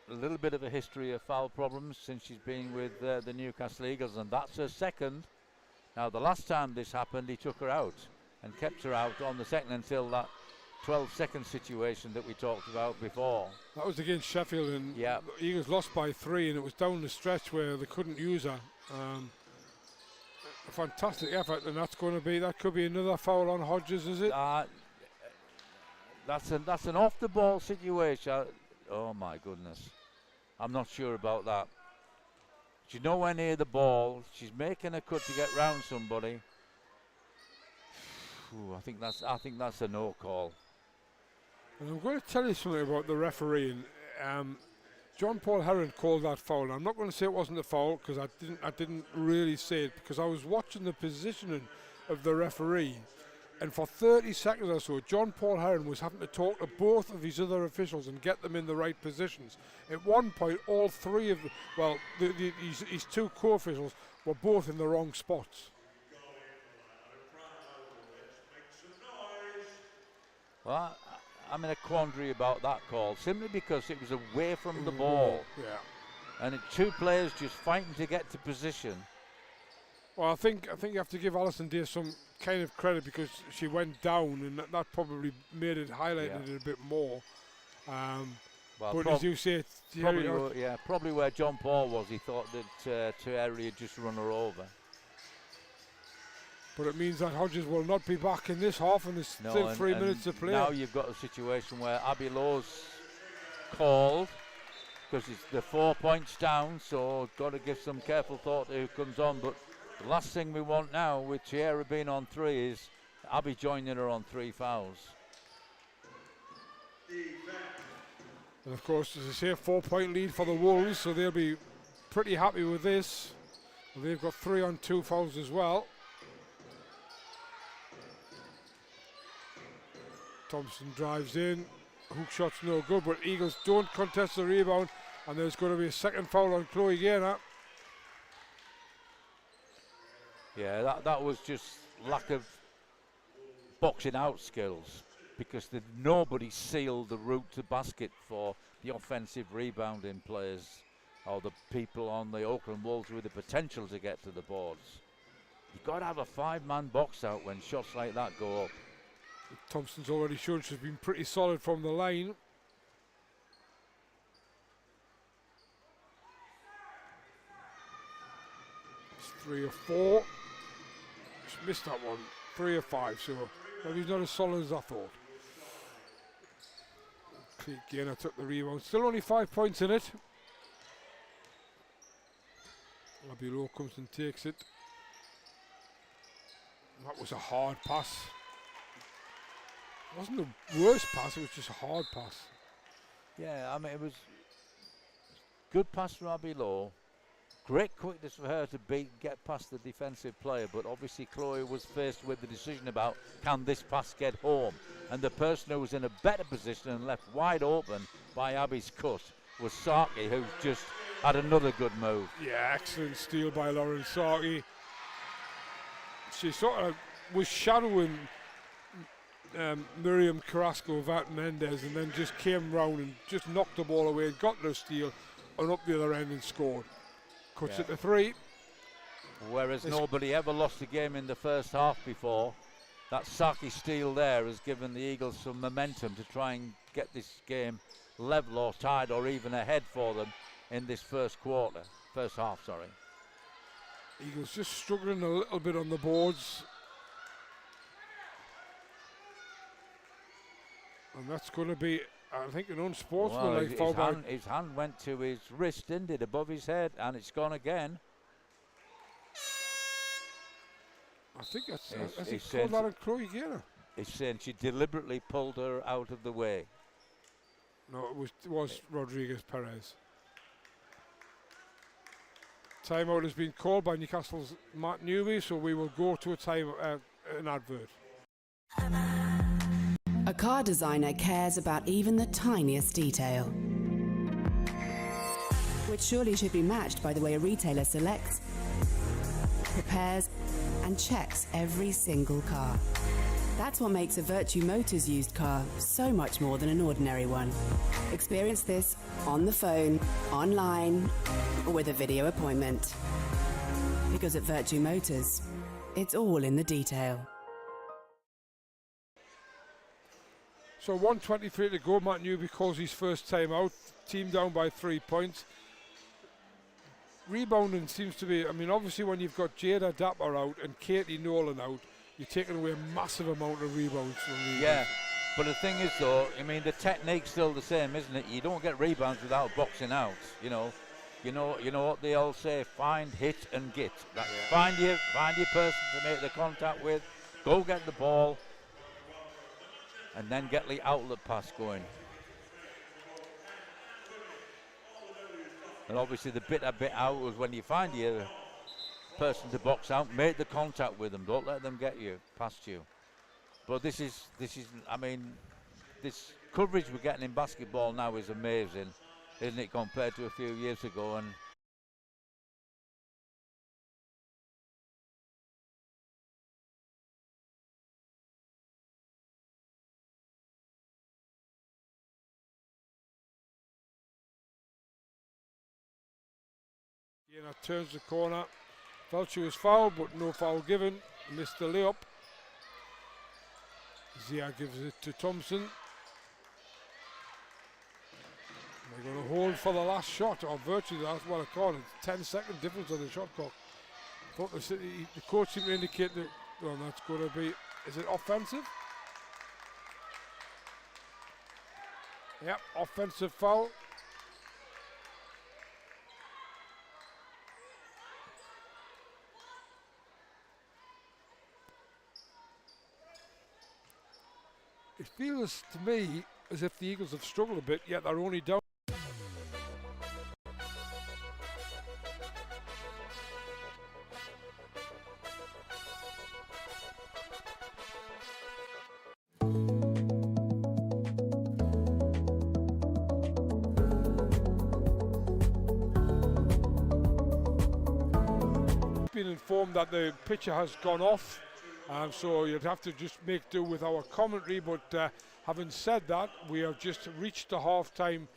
a little bit of a history of foul problems since she's been with the Newcastle Eagles, and that's her second. Now, the last time this happened, he took her out and kept her out on the second until that 12-second situation that we talked about before. That was against Sheffield, and the Eagles lost by 3, and it was down the stretch where they couldn't use her. A fantastic effort, and that could be another foul on Hodges, is it? That's an off-the-ball situation. Oh my goodness, I'm not sure about that. She's nowhere near the ball. She's making a cut to get round somebody. Ooh, I think that's a no call. And I'm going to tell you something about the refereeing. John Paul Heron called that foul. I'm not going to say it wasn't a foul because I didn't really say it, because I was watching the positioning of the referee, and for 30 seconds or so, John Paul Heron was having to talk to both of his other officials and get them in the right positions. At one point, all three of his two co-officials were both in the wrong spots. Well, I'm in a quandary about that call, simply because it was away from the ball. Yeah. And two players just fighting to get to position. Well, I think you have to give Alison Day some kind of credit, because she went down, and that probably made it, highlighted it a bit more. Well, but as you say, probably where John Paul was, he thought that Thierry had just run her over. But it means that Hodges will not be back in this half, and there's still 3 minutes to play. Now you've got a situation where Abby Lowe's called, because it's the 4 points down, so got to give some careful thought to who comes on. But the last thing we want now, with Thierry being on 3, is Abby joining her on 3 fouls. And of course, as I say, a 4-point lead for the Wolves, so they'll be pretty happy with this. And they've got 3 on 2 fouls as well. Thompson drives in, hook shot's no good, but Eagles don't contest the rebound, and there's going to be a second foul on Chloe Gaynor. Yeah, that was just lack of boxing out skills, because nobody sealed the route to basket for the offensive rebounding players, or the people on the Oakland Wolves with the potential to get to the boards. You've got to have a 5-man box out when shots like that go up. Thompson's already shown she's been pretty solid from the line. It's 3 or 4. Just missed that one. 3 or 5, so maybe he's not as solid as I thought. Gaynor took the rebound. Still only 5 points in it. Abby Lowe comes and takes it. That was a hard pass. It wasn't the worst pass, it was just a hard pass. Yeah, I mean, it was good pass from Abby Lowe. Great quickness for her to get past the defensive player, but obviously Chloe was faced with the decision about, can this pass get home? And the person who was in a better position and left wide open by Abby's cut was Saki, who's just had another good move. Yeah, excellent steal by Lauren Saki. She sort of was shadowing Miriam Carrasco-Vat-Mendez, and then just came round and just knocked the ball away, got the steal, and up the other end and scored. Cuts it to 3. Whereas nobody ever lost a game in the first half before. That Saki steal there has given the Eagles some momentum to try and get this game level or tied or even ahead for them in this first half, sorry. Eagles just struggling a little bit on the boards. And that's going to be, I think, an unsportsmanlike foul. His hand went to his wrist, didn't it, above his head, and it's gone again. I think that's, has he called that on Chloe Gaynor? He's saying she deliberately pulled her out of the way. No, it was Rodriguez Perez. Timeout has been called by Newcastle's Matt Newby, so we will go to an advert. A car designer cares about even the tiniest detail, which surely should be matched by the way a retailer selects, prepares, and checks every single car. That's what makes a Virtue Motors used car so much more than an ordinary one. Experience this on the phone, online, or with a video appointment. Because at Virtue Motors, it's all in the detail. So 1:23 to go. Matt Newby calls his first time out. Team down by 3 points. Rebounding seems to be, I mean, obviously when you've got Jada Dapper out and Katie Nolan out, you're taking away a massive amount of rebounds from the Yeah, but the thing is though, I mean, the technique's still the same, isn't it? You don't get rebounds without boxing out, you know. You know what they all say, find, hit and get. Find your person to make the contact with, go get the ball, and then get the outlet pass going. And obviously the bit out was when you find your person to box out, make the contact with them, don't let them get you past you. But this is I mean, this coverage we're getting in basketball now is amazing, isn't it, compared to a few years ago. And Gainer turns the corner. Velchu is fouled, but no foul given. Missed the layup. Zia gives it to Thompson. They're going to hold for the last shot, or virtually that's what I call it. 10-second difference on the shot clock. Thought the coach seemed to indicate that, well, that's going to be, is it offensive? Yep, offensive foul. It feels to me as if the Eagles have struggled a bit, yet they're only down. Been informed that the pitcher has gone off. So you'd have to just make do with our commentary, but having said that, we have just reached the half-time,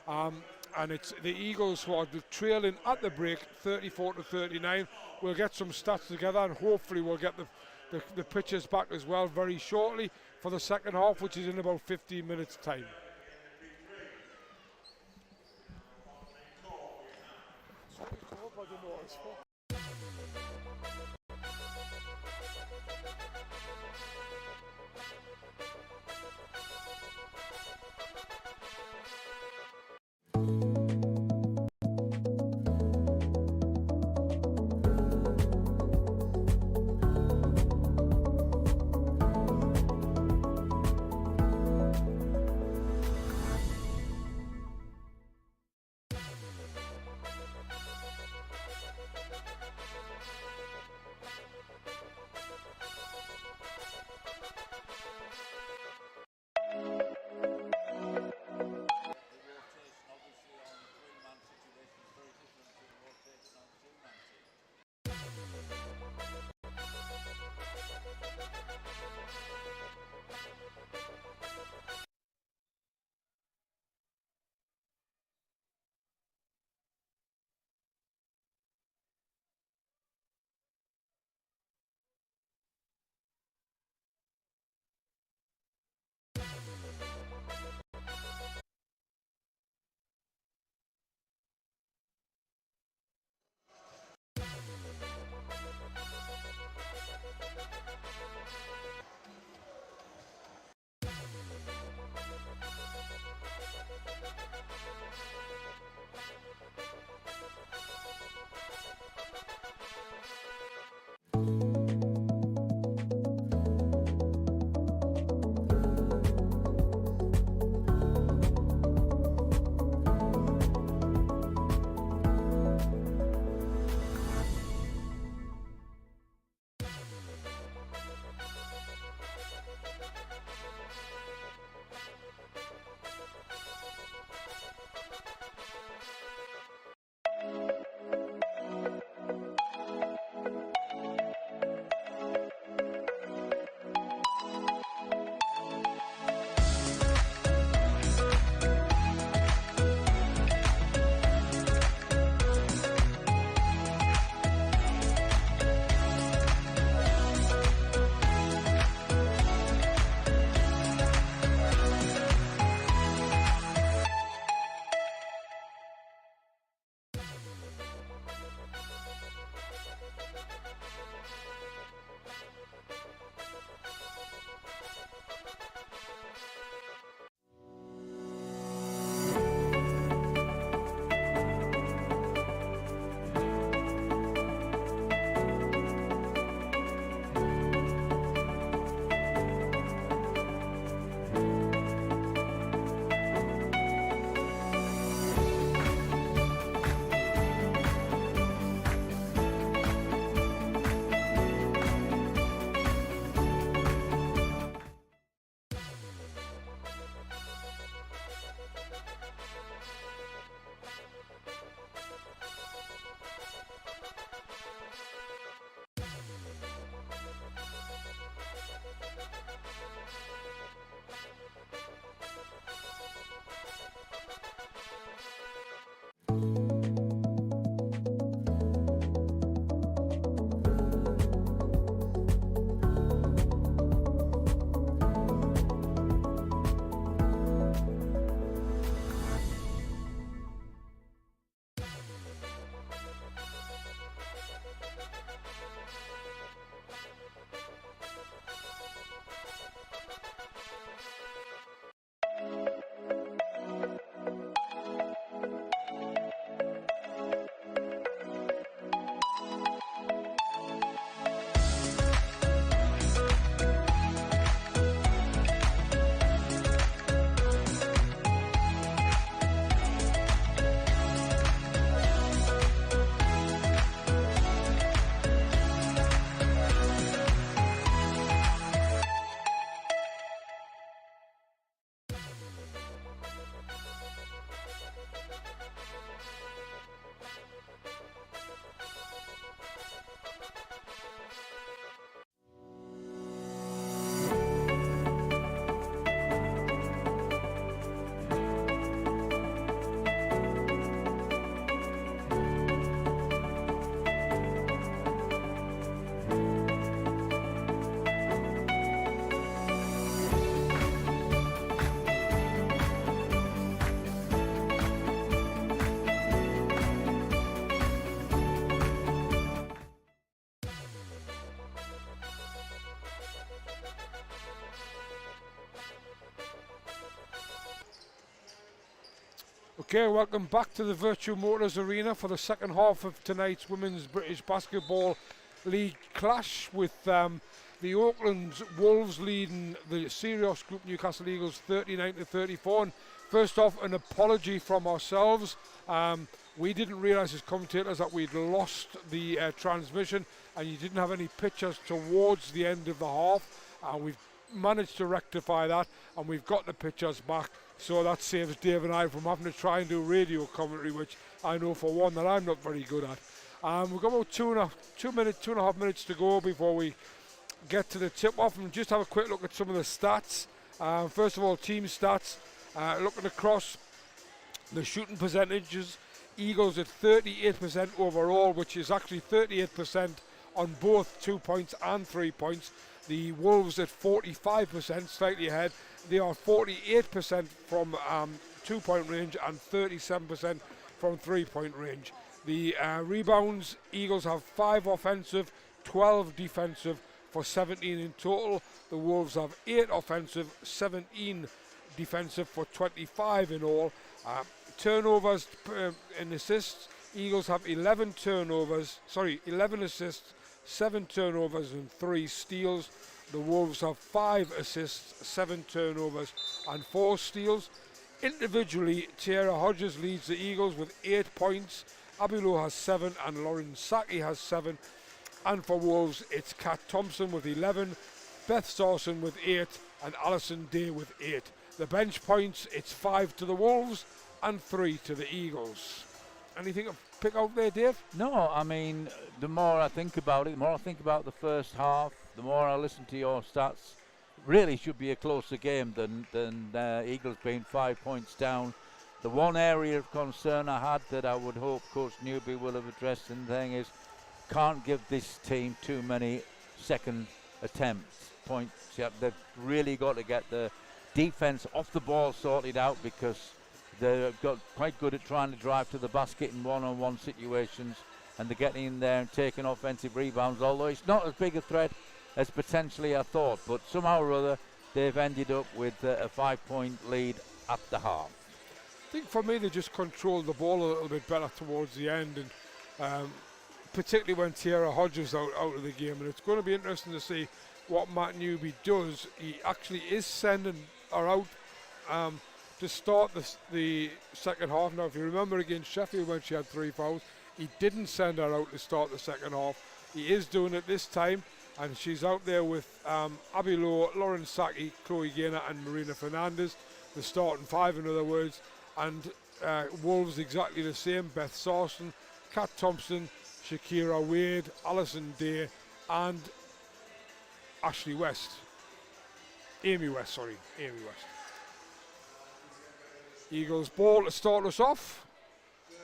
and it's the Eagles who are trailing at the break 34-39. We'll get some stats together, and hopefully we'll get the pitchers back as well very shortly for the second half, which is in about 15 minutes time. Okay, welcome back to the Virtual Motors Arena for the second half of tonight's Women's British Basketball League clash, with the Oaklands Wolves leading the Sirius Group Newcastle Eagles 39-34. And first off, an apology from ourselves. We didn't realise as commentators that we'd lost the transmission, and you didn't have any pictures towards the end of the half. We've managed to rectify that, and we've got the pictures back. So that saves Dave and I from having to try and do radio commentary, which I know for one that I'm not very good at. We've got about two and a half minutes to go before we get to the tip-off, and just have a quick look at some of the stats. First of all, team stats. Looking across the shooting percentages, Eagles at 38% overall, which is actually 38% on both 2 points and 3 points. The Wolves at 45%, slightly ahead. They are 48% from 2 point range and 37% from 3 point range. The rebounds, Eagles have 5 offensive, 12 defensive for 17 in total. The Wolves have 8 offensive, 17 defensive for 25 in all. Turnovers and assists, Eagles have 11 assists, 7 turnovers and 3 steals. The Wolves have 5 assists, 7 turnovers and 4 steals. Individually, Tiara Hodges leads the Eagles with 8 points. Abilo has 7 and Lauren Saki has 7. And for Wolves, it's Kat Thompson with 11, Beth Sawson with 8 and Alison Day with 8. The bench points, it's 5 to the Wolves and 3 to the Eagles. Anything to pick out there, Dave? No, I mean, the more I think about it, the more I think about the first half, the more I listen to your stats. Really should be a closer game than Eagles being 5 points down. The one area of concern I had that I would hope Coach Newby will have addressed in the thing is, can't give this team too many second attempts points. They've really got to get the defense off the ball sorted out, because they've got quite good at trying to drive to the basket in one-on-one situations, and they're getting in there and taking offensive rebounds, although it's not as big a threat as potentially I thought. But somehow or other, they've ended up with a 5-point lead at the half. I think for me, they just controlled the ball a little bit better towards the end, and particularly when Tiara Hodges out of the game. And it's going to be interesting to see what Matt Newby does. He actually is sending her out to start the second half. Now, if you remember against Sheffield when she had 3 fouls, he didn't send her out to start the second half. He is doing it this time, and she's out there with Abby Lowe, Lauren Saki, Chloe Gaynor and Marina Fernandez, the starting 5 in other words. And Wolves exactly the same: Beth Sawson, Kat Thompson, Shakira Wade, Alison Day and Amy West. Eagles ball to start us off.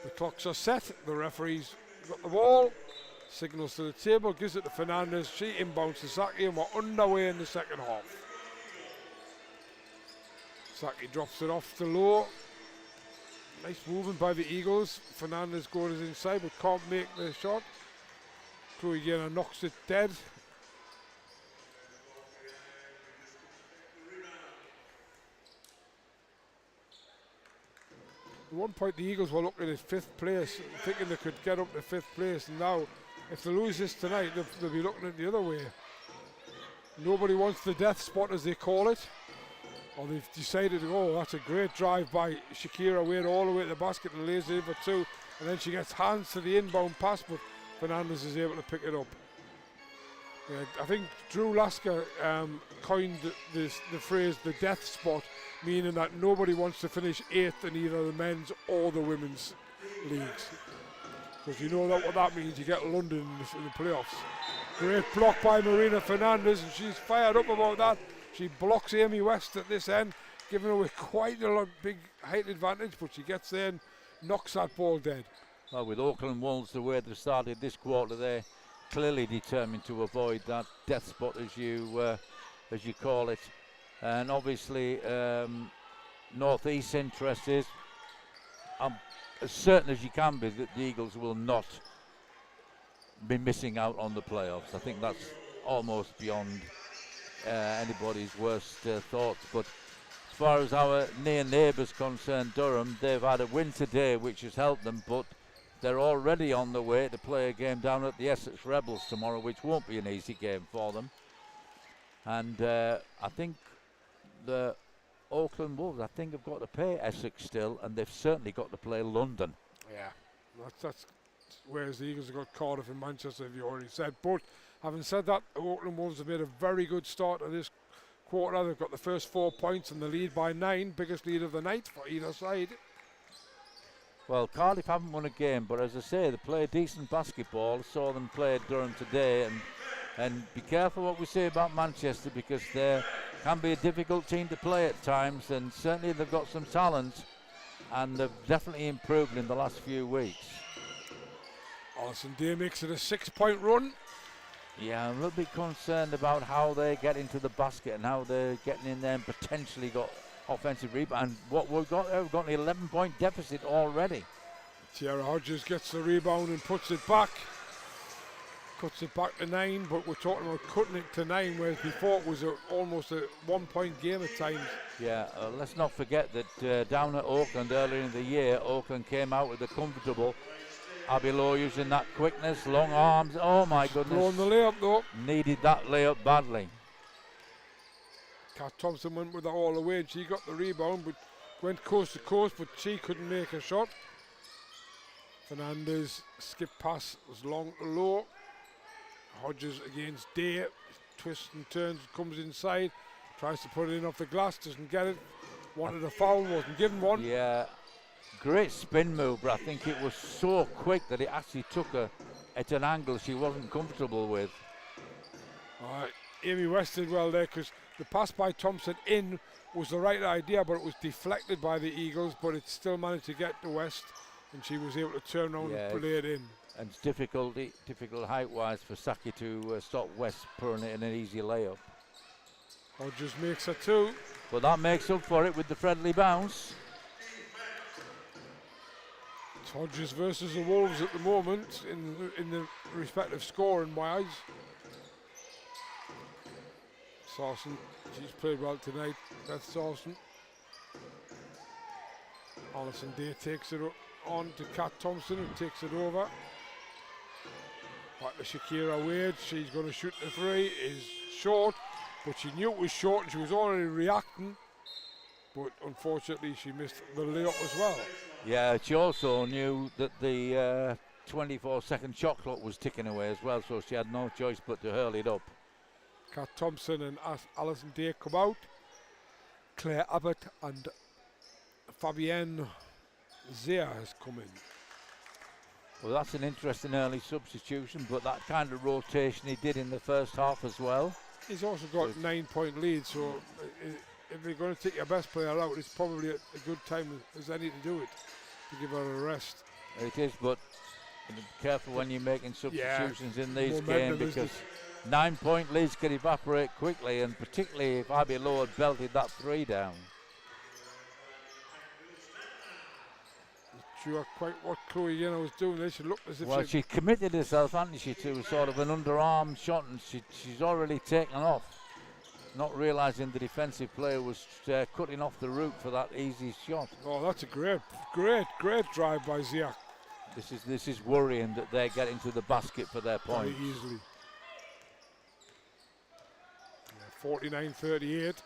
The clocks are set. The referee's got the ball. Signals to the table. Gives it to Fernandez. She inbounds to Saki, and we're underway in the second half. Saki drops it off to low. Nice movement by the Eagles. Fernandez goes inside but can't make the shot. Chloe Gaynor knocks it dead. At one point the Eagles were looking at 5th place, thinking they could get up to 5th place, and now if they lose this tonight they'll be looking at the other way. Nobody wants the death spot, as they call it. Or they've decided, oh, that's a great drive by Shakira Wade all the way to the basket and lays it in for 2, and then she gets hands to the inbound pass, but Fernandez is able to pick it up. I think Drew Lasker coined the phrase the death spot, meaning that nobody wants to finish 8th in either the men's or the women's leagues. Because you know what that means, you get London in the playoffs. Great block by Marina Fernandez, and she's fired up about that. She blocks Amy West at this end, giving away quite a big height advantage, but she gets there and knocks that ball dead. Well, with Oakland Wolves the way they started this quarter, they're clearly determined to avoid that death spot, as you call it. And obviously, Northeast's interest is, I'm as certain as you can be, that the Eagles will not be missing out on the playoffs. I think that's almost beyond anybody's worst thoughts. But as far as our near neighbours concerned, Durham, they've had a win today which has helped them, but they're already on the way to play a game down at the Essex Rebels tomorrow, which won't be an easy game for them. And I think the Oakland Wolves, have got to play Essex still, and they've certainly got to play London. Yeah, that's whereas the Eagles have got Cardiff and Manchester, as you already said. But having said that, the Oakland Wolves have made a very good start to this quarter. They've got the first 4 points and the lead by 9, biggest lead of the night for either side. Well, Cardiff haven't won a game, but as I say, they play decent basketball. Saw them play at Durham today, and be careful what we say about Manchester, because they can be a difficult team to play at times, and certainly they've got some talent, and they've definitely improved in the last few weeks. Alison Day makes it a 6-point run. Yeah, I'm a little bit concerned about how they get into the basket and how they're getting in there and potentially got offensive rebound. And what we've got an 11-point deficit already. Tiara Hodges gets the rebound and puts it back. Cuts it back to 9, but we're talking about cutting it to 9, whereas before it was almost a 1-point game at times. Yeah, let's not forget that down at Oakland earlier in the year, Oakland came out with a comfortable. Abby Lowe using that quickness, long arms. Oh my goodness. Blowing the layup though. Needed that layup badly. Kat Thompson went with that all the way, and she got the rebound, but went coast to coast, but she couldn't make a shot. Fernandez skip pass was long to low. Hodges against Day, twists and turns, comes inside, tries to put it in off the glass, doesn't get it. Wanted a foul, wasn't given one. Yeah, great spin move, but I think it was so quick that it actually took her at an angle she wasn't comfortable with. All right, Amy West did well there, because the pass by Thompson in was the right idea, but it was deflected by the Eagles, but it still managed to get to West, and she was able to turn around and play it in. And it's difficult height-wise for Saki to stop West putting it in an easy layup. Hodges makes a 2. But that makes up for it with the friendly bounce. It's Hodges versus the Wolves at the moment in the respective scoring wise. Sarson, she's played well tonight. Beth Sarson. Alison Day takes it on to Kat Thompson, who takes it over. Back to Shakira Wade. She's going to shoot the 3. Is short, but she knew it was short and she was already reacting. But unfortunately, she missed the layup as well. Yeah, she also knew that the 24-second shot clock was ticking away as well, so she had no choice but to hurl it up. Kat Thompson and Alison Day come out. Claire Abbott and Fabienne Zia has come in. Well, that's an interesting early substitution, but that kind of rotation he did in the first half as well. He's also got 9-point lead, so if you're going to take your best player out, it's probably a good time as any to do it, to give her a rest. It is, but be careful when you're making substitutions in these Momentum, games, isn't because 9-point leads can evaporate quickly, and particularly if Abilow had belted that 3 down. Sure quite what Chloe Yenna was doing there. She looked as if Well, she committed herself, hadn't she, to sort of an underarm shot, and she's already taken off, not realising the defensive player was cutting off the route for that easy shot. Oh, that's a great drive by Ziak. This is worrying that they're getting to the basket for their Very points. easily. 49-38. It's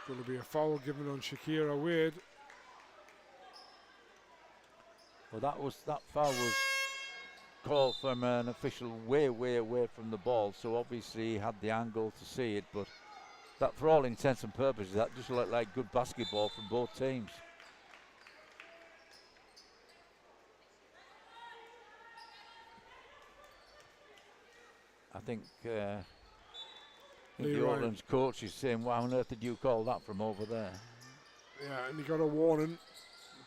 going to be a foul given on Shakira Wade. Well, that foul was called from an official way away from the ball, so obviously he had the angle to see it, but that, for all intents and purposes, that just looked like good basketball from both teams. I think the Oaklands coach is saying, why on earth did you call that from over there? Yeah, and he got a warning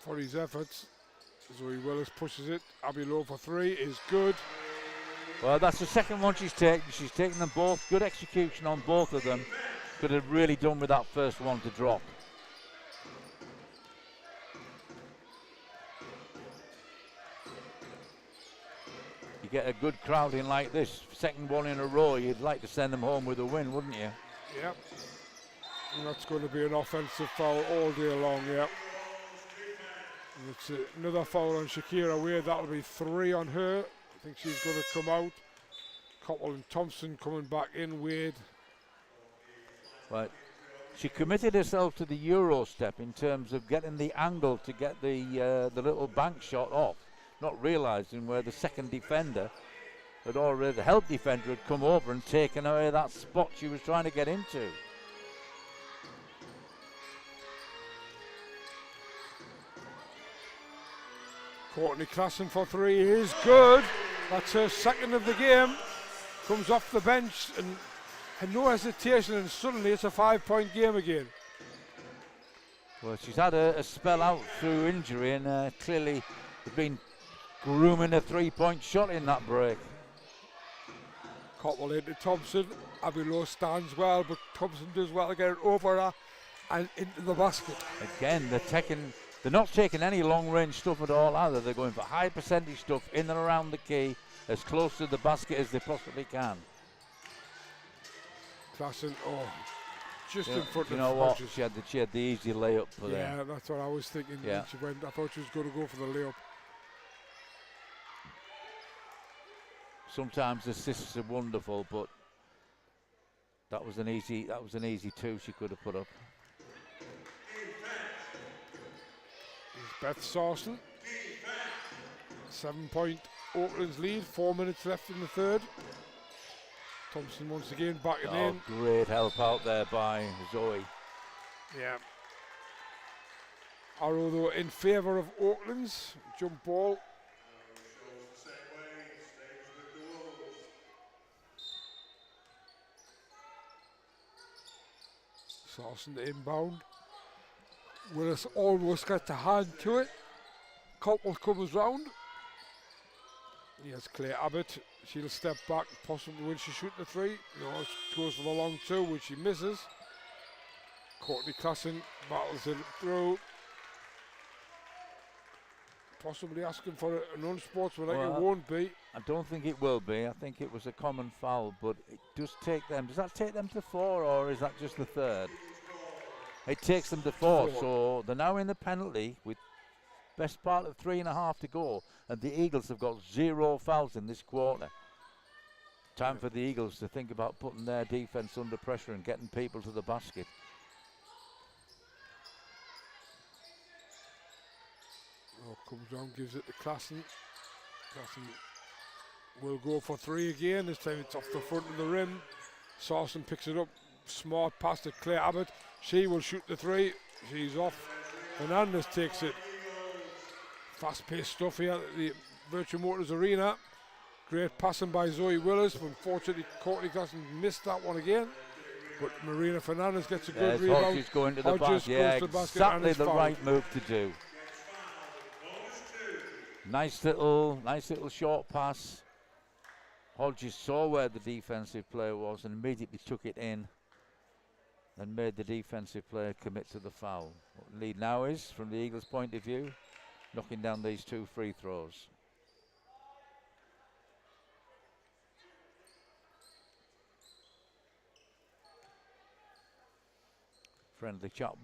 for his efforts. Zoe Willis pushes it. Abilow for 3 is good. Well, that's the second one she's taken. She's taken them both. Good execution on both of them. Could have really done with that first one to drop. You get a good crowd in like this, second one in a row, you'd like to send them home with a win, wouldn't you? Yep. And that's going to be an offensive foul all day long, yep. And it's another foul on Shakira Wade. That'll be 3 on her. I think she's going to come out. Coppell and Thompson coming back in. Wade. Right. She committed herself to the Euro step in terms of getting the angle to get the little bank shot off, not realising where the second defender had already, the help defender had come over and taken away that spot she was trying to get into. Courtney Klassen for 3 is good. That's her second of the game. Comes off the bench and had no hesitation, and suddenly it's a 5-point game again. Well, she's had a spell out through injury, and clearly they've been grooming a 3-point shot in that break. Coppell into Thompson. Abilow stands well, but Thompson does well to get it over her and into the basket. Again, they're not taking any long-range stuff at all either. They're going for high percentage stuff in and around the key, as close to the basket as they possibly can. Klassen, just in front of you know what? Hodges. She had the easy layup for them. Yeah, that's what I was thinking. Yeah. When she went, I thought she was going to go for the layup. Sometimes assists are wonderful, but that was an easy 2 she could have put up. Beth Sawson. 7-point Oaklands lead. 4 minutes left in the third. Thompson once again backing in. Great help out there by Zoe. Yeah. Arrow though in favour of Oaklands. Jump ball. Sawson inbound. Willis almost got the hand to it. Coppell comes round. Yes, Claire Abbott. She'll step back, possibly when she shoot the 3. No, she goes for the long 2, which she misses. Courtney Klassen battles it through. Possibly asking for an unsportsmanlike. It won't be. I don't think it will be. I think it was a common foul, but it does take them. Does that take them to 4, or is that just the third? It takes them to 4, so they're now in the penalty with best part of 3.5 to go, and the Eagles have got 0 fouls in this quarter. Time for the Eagles to think about putting their defense under pressure and getting people to the basket. Comes down, gives it to Klassen. Klassen will go for 3 again. This time it's off the front of the rim. Sawson picks it up. Smart pass to Claire Abbott. She will shoot the 3. She's off. Fernandez takes it. Fast-paced stuff here at the Virtual Motors Arena. Great passing by Zoe Willis. Unfortunately, Courtney Klassen missed that one again. But Marina Fernandez gets a good Yes, rebound. Hodges going to the Hodges basket. Yeah, goes to the basket and exactly is the fouled. right move to do. Nice little short pass. Hodges saw where the defensive player was and immediately took it in and made the defensive player commit to the foul. What the lead now is, from the Eagles' point of view, knocking down these 2 free throws. Friendly chat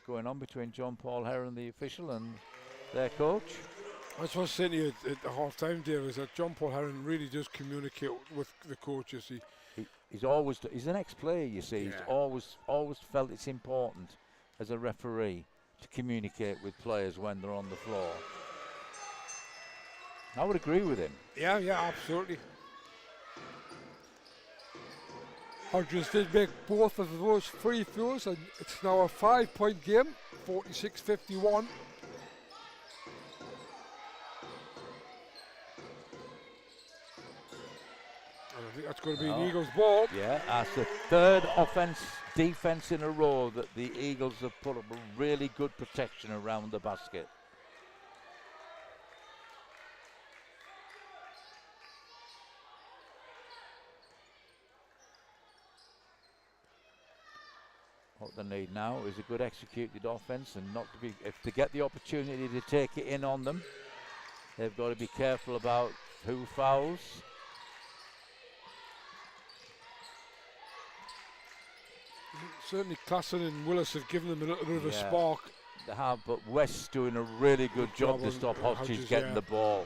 going on between John Paul Heron, the official, and their coach. That's what I was saying to you at the half-time, Dave, is that John Paul Heron really does communicate with the coaches. He's an ex-player, you see. Yeah. He's always felt it's important as a referee to communicate with players when they're on the floor. I would agree with him. Yeah, absolutely. Hodges did make both of those free throws, and it's now a 5-point game, 46-51. And I think that's going to be an Eagles ball. Yeah, that's the third defense in a row that the Eagles have put up a really good protection around the basket. What they need now is a good executed offense, and not to be, if they get the opportunity to take it in on them, they've got to be careful about who fouls. Certainly Klassen and Willis have given them a little bit of a spark. They have, but West's doing a really good job to stop Hodges getting the ball.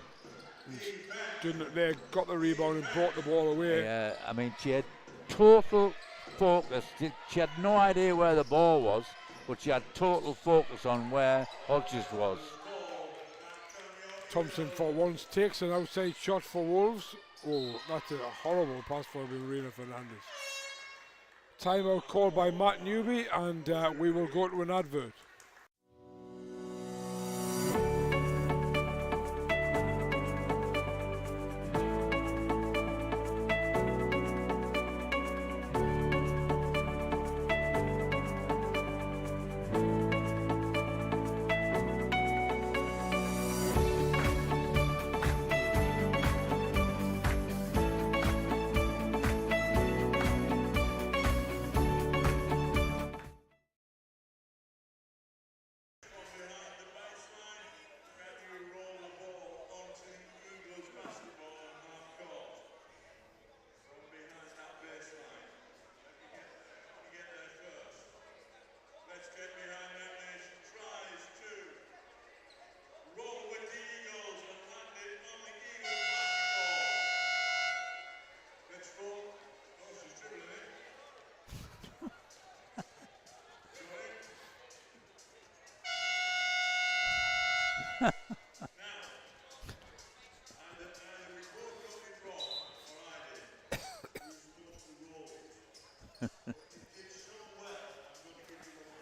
They got the rebound and brought the ball away. Yeah, I mean, she had total focus. She had no idea where the ball was, but she had total focus on where Hodges was. Thompson for once takes an outside shot for Wolves. Oh, that's a horrible pass for Marina Fernandez. Timeout called by Matt Newby, and we will go to an advert.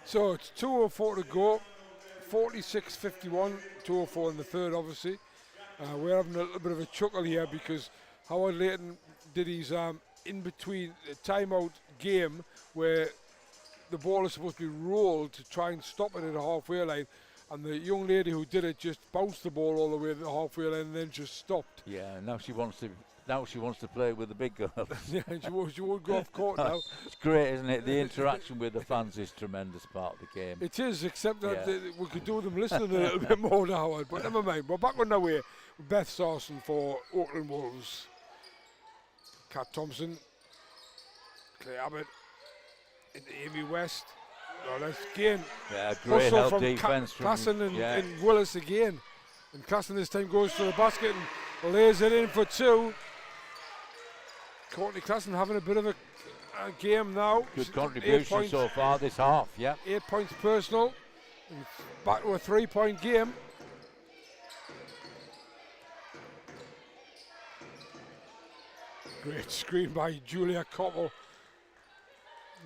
So it's 2:04 to go, 46-51, 2:04 in the third, obviously. We're having a little bit of a chuckle here because Howard Layton did his in-between timeout game where the ball is supposed to be rolled to try and stop it at the halfway line, and the young lady who did it just bounced the ball all the way to the halfway line and then just stopped. Yeah, now she wants to play with the big girls. Yeah, she won't go off court now. It's great, isn't it? The interaction with the fans is tremendous part of the game. It is, except that we could do them listening a little bit more now, Howard. But never mind. We're back on our way. Beth Sarson for Oakland Wolves. Kat Thompson, Clay Abbott, into Amy West. Well, that's again. Yeah, great also help from defense from Klassen and Willis again. And Klassen this time goes to the basket and lays it in for two. Courtney Klassen having a bit of a game now. Good contribution so far this half, yeah. 8 points personal. And back to a 3-point game. Great screen by Julia Koppel.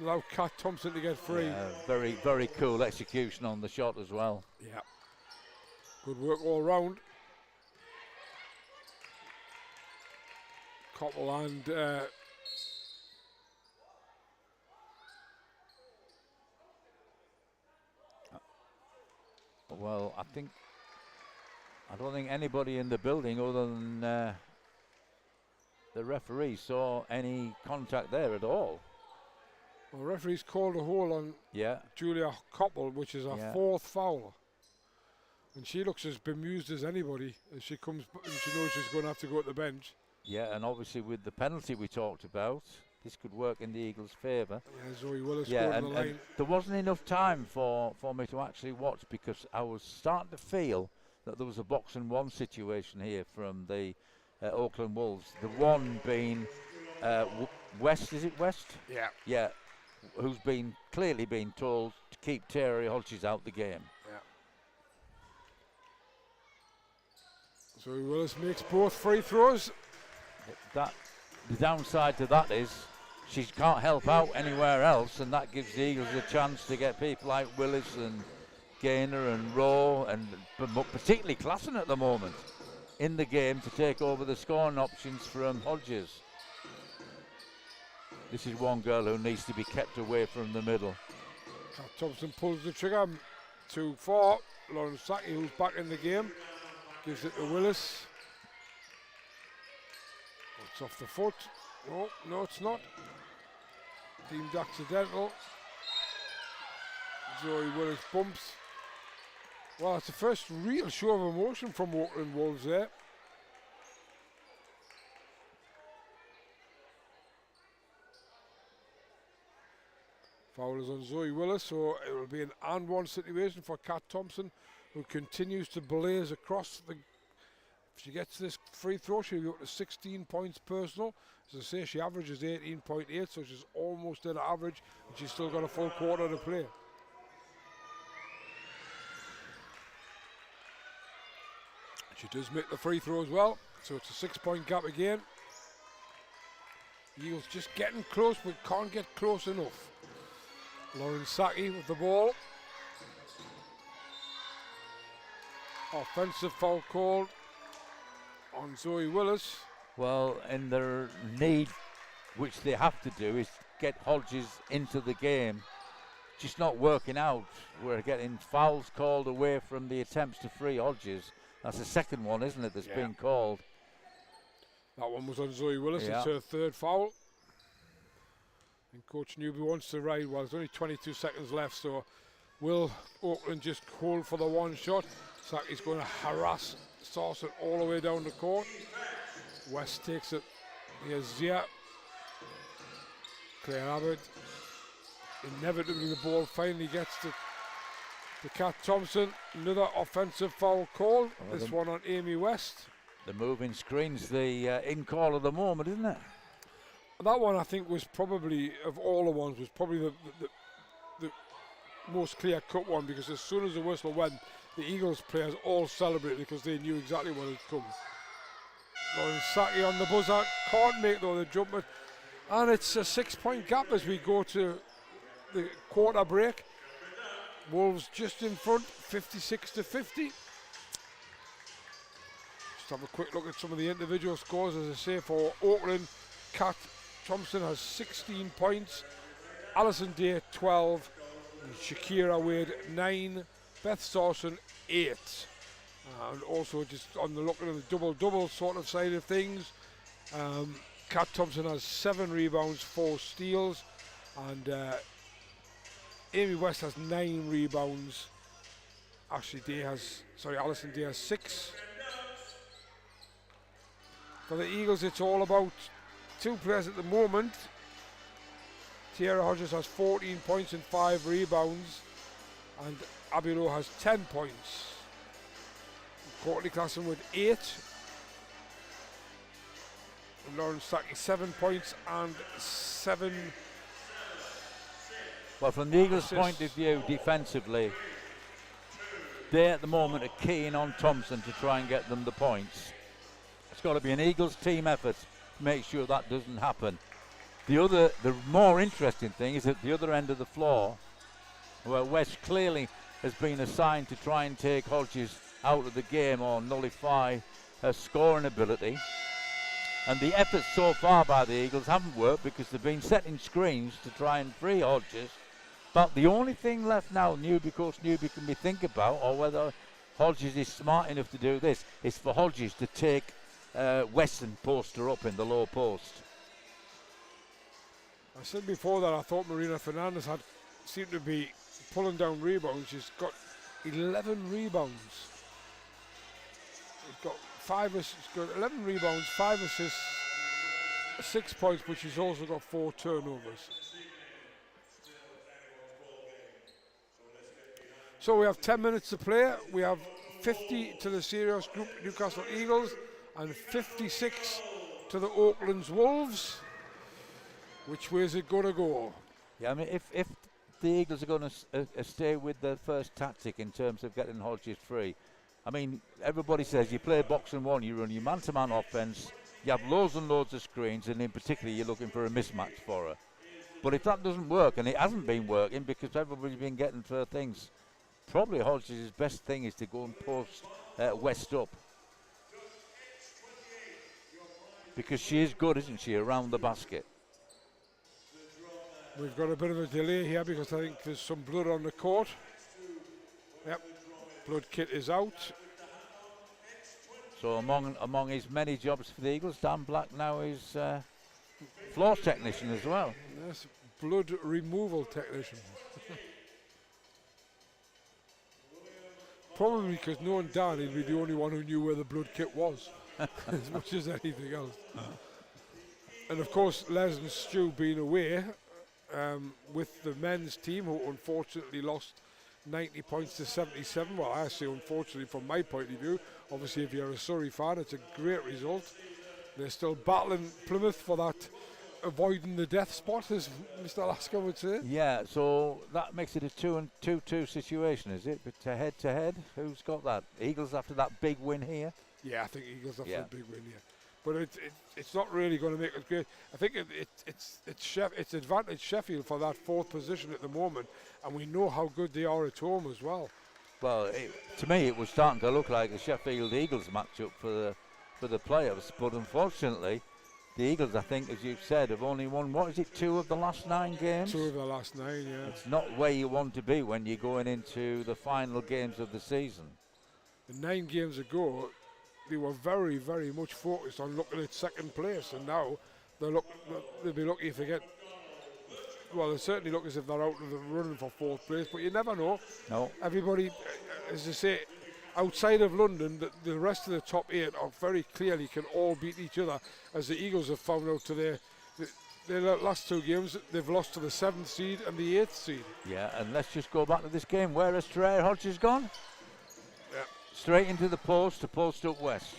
Allow Kat Thompson to get free. Yeah, very, very cool execution on the shot as well. Yeah. Good work all round. Koppel and Well, I don't think anybody in the building other than the referee saw any contact there at all. Well, referee's called a hold on Julia Koppel, which is her fourth foul. And she looks as bemused as anybody as she comes, and she knows she's going to have to go to the bench. Yeah, and obviously with the penalty we talked about, this could work in the Eagles' favour. Yeah, Zoe Willis scored on the line. And there wasn't enough time for me to actually watch, because I was starting to feel that there was a box and one situation here from the Oakland Wolves. The one being West, is it West? Yeah. Yeah, who's clearly been told to keep Terry Hodges out the game. Yeah. Zoe Willis makes both free throws. The downside to that is she can't help out anywhere else, and that gives the Eagles a chance to get people like Willis and Gaynor and Rowe, and particularly Klassen at the moment in the game, to take over the scoring options from Hodges. This is one girl who needs to be kept away from the middle. Kat Thompson pulls the trigger too far. Lauren Saki, who's back in the game, gives it to Willis. It's off the foot. No, it's not. Deemed accidental. Zoe Willis bumps. Well, it's the first real show of emotion from Oakland Wolves there. Foul is on Zoe Willis, so it will be an and one situation for Kat Thompson, who continues to blaze across the. If she gets this free throw, she'll be up to 16 points personal. As I say, she averages 18.8, so she's almost at average, and she's still got a full quarter to play. She does make the free throw as well, so it's a 6-point gap again. Eagles just getting close, but can't get close enough. Lauren Saki with the ball. Offensive foul called on Zoe Willis. Well, and their need, which they have to do, is get Hodges into the game. Just not working out. We're getting fouls called away from the attempts to free Hodges. That's the second one, isn't it, that's been called? That one was on Zoe Willis. It's her third foul. And Coach Newby wants to ride. Well, there's only 22 seconds left, so will Oakland just hold for the one shot? Saki's going to harass Sarson all the way down the court. West takes it. Here's Zia. Claire Abbott. Inevitably, the ball finally gets to Kat Thompson. Another offensive foul call. This one on Amy West. The moving screen's the in call of the moment, isn't it? That one, I think, was probably, of all the ones, was probably the most clear-cut one, because as soon as the whistle went, the Eagles players all celebrated because they knew exactly what had come. Lauren Saki on the buzzer, can't make though the jumper, and it's a 6-point gap as we go to the quarter break. Wolves just in front, 56-50. Just have a quick look at some of the individual scores. As I say, for Oakland, Kat Thompson has 16 points, Alison Day 12, and Shakira Wade 9, Beth Sarson 8. And also just on the looking at the double-double sort of side of things, Kat Thompson has 7 rebounds, 4 steals, and Amy West has 9 rebounds. Alison Day has 6. For the Eagles, it's all about 2 players at the moment. Tierra Hodges has 14 points and 5 rebounds, and Abby Lowe has 10 points. Courtney Klassen with 8. And Lauren Saki 7 points and 7. Well, from the Eagles' point of view, defensively, they at the moment are keying on Thompson to try and get them the points. It's got to be an Eagles team effort to make sure that doesn't happen. The more interesting thing is at the other end of the floor, where West clearly has been assigned to try and take Hodges out of the game or nullify her scoring ability. And the efforts so far by the Eagles haven't worked because they've been setting screens to try and free Hodges. But the only thing left now, Newby can be think about, or whether Hodges is smart enough to do this, is for Hodges to take Weston poster up in the low post. I said before that I thought Marina Fernandez seemed to be pulling down rebounds. She's got 11 rebounds. She's got 11 rebounds, 5 assists, 6 points, but she's also got 4 turnovers. So we have 10 minutes to play. We have 50 to the serious group Newcastle Eagles and 56 to the Oaklands Wolves. Which way is it going to go? Yeah, I mean, if the Eagles are going to stay with their first tactic in terms of getting Hodges free, I mean, everybody says you play box and one, you run your man-to-man offense, you have loads and loads of screens, and in particular you're looking for a mismatch for her. But if that doesn't work, and it hasn't been working because everybody's been getting for things, probably Hodges' best thing is to go and post West up. Because she is good, isn't she, around the basket. We've got a bit of a delay here because I think there's some blood on the court. Yep, blood kit is out. So among his many jobs for the Eagles, Dan Black now is floor technician as well. Yes, blood removal technician. Probably because knowing Dan, he'd be the only one who knew where the blood kit was, as much as anything else. And of course, Les and Stu being away with the men's team, who unfortunately lost 90 points to 77. Well, I say unfortunately from my point of view. Obviously, if you're a Surrey fan, it's a great result. They're still battling Plymouth for that avoiding the death spot, as Mr. Lasker would say. Yeah, so that makes it a 2-2 situation, is it? But to head, who's got that? Eagles after that big win here? Yeah, I think Eagles after a big win here. But it's not really going to make it great. I think it's advantage Sheffield for that 4th position at the moment, and we know how good they are at home as well. Well, to me, it was starting to look like a Sheffield Eagles matchup for the playoffs, but unfortunately, the Eagles, I think, as you've said, have only won, 2 of the last 9 games? 2 of the last 9, yeah. It's not where you want to be when you're going into the final games of the season. And 9 games ago, they were very, very much focused on looking at second place, and now they'll be lucky if they get. Well, they certainly look as if they're out of the running for 4th place, but you never know. No. Everybody, as I say, outside of London, the rest of the top 8 are very clearly can all beat each other, as the Eagles have found out to their last 2 games. They've lost to the 7th seed and the 8th seed. Yeah, and let's just go back to this game. Where has Trey Hodges gone? Yeah. Straight into the post to post up West.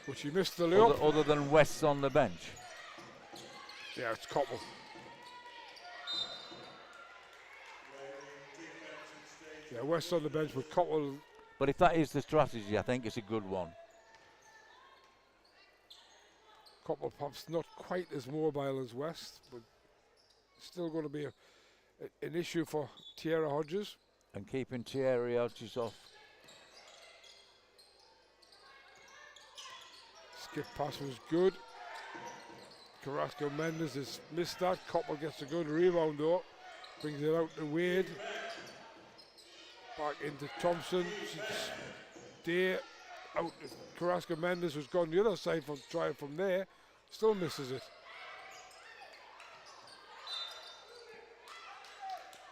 But she missed the layup. Other than West's on the bench. Yeah, it's Copple. Yeah, West on the bench with Copple. But if that is the strategy, I think it's a good one. Copple perhaps not quite as mobile as West, but still going to be an issue for Tierra Hodges. And keeping Thierry Hodges off. Skip pass was good. Carrasco Mendes has missed that. Copple gets a good rebound though. Brings it out to Wade. Back into Thompson. There. Out to Carrasco Mendes, who's gone the other side for trying from there. Still misses it.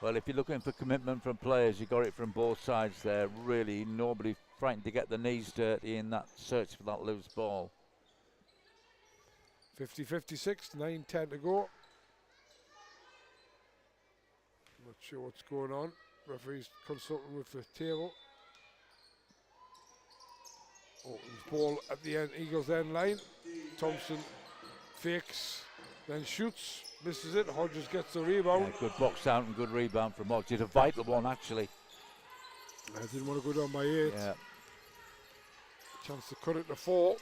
Well, if you're looking for commitment from players, you got it from both sides there. Really, nobody frightened to get the knees dirty in that search for that loose ball. 50-56, 9-10 to go. Not sure what's going on. Referee's consulting with the table. Oakland's ball at the end, Eagles end line. Thompson fakes, then shoots, misses it. Hodges gets the rebound. Yeah, good box out and good rebound from Hodges. A vital one, actually. I didn't want to go down by 8. Yeah. Chance to cut it to 4.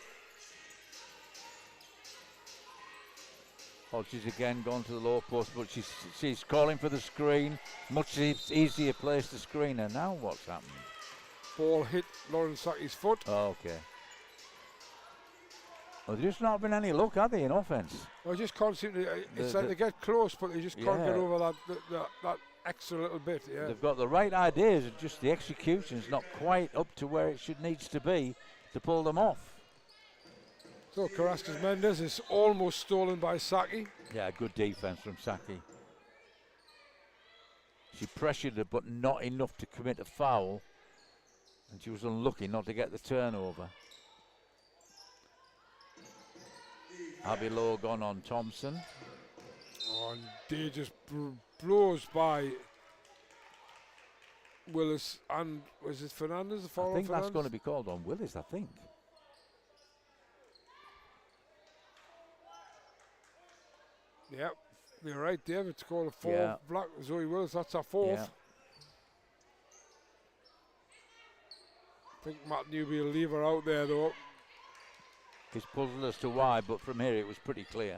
Hodges again gone to the low post, but she's calling for the screen. Much easier place to screen her. Now what's happening? Ball hit Lauren Saki's foot. Oh, okay. Well, there's just not been any luck, have they, in offence? I just can't seem to. It's like they get close, but they just can't get over that extra little bit. Yeah. They've got the right ideas, and just the execution's not quite up to where it needs to be to pull them off. So Carrasco's Mendes is almost stolen by Saki. Yeah, good defence from Saki. She pressured her, but not enough to commit a foul, and she was unlucky not to get the turnover. Abby Lowe gone on Thompson. Oh, and Day just blows by Willis and was it Fernandez? The foul I think on that's going to be called on Willis, I think. Yep, you're right, David. It's called a foul. Yeah. Black Zoe Willis, that's our fourth. Yeah. I think Matt Newby will leave her out there though. He's puzzled as to why, but from here it was pretty clear.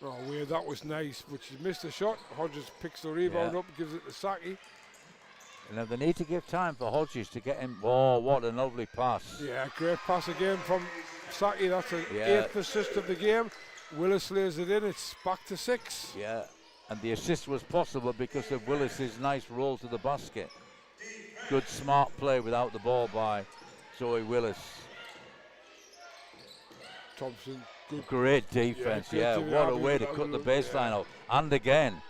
Oh, weird, that was nice, but she missed a shot. Hodges picks the rebound up, gives it to Saki. Now they need to give time for Hodges to get him. Oh, what a lovely pass. Yeah, great pass again from Saki. That's an 8th assist of the game. Willis lays it in, it's back to 6. Yeah, and the assist was possible because of Willis's nice roll to the basket. Good smart play without the ball by Zoe Willis. Thompson, good. Great defense, Yeah, good to what a have way it. to cut the baseline out. And again.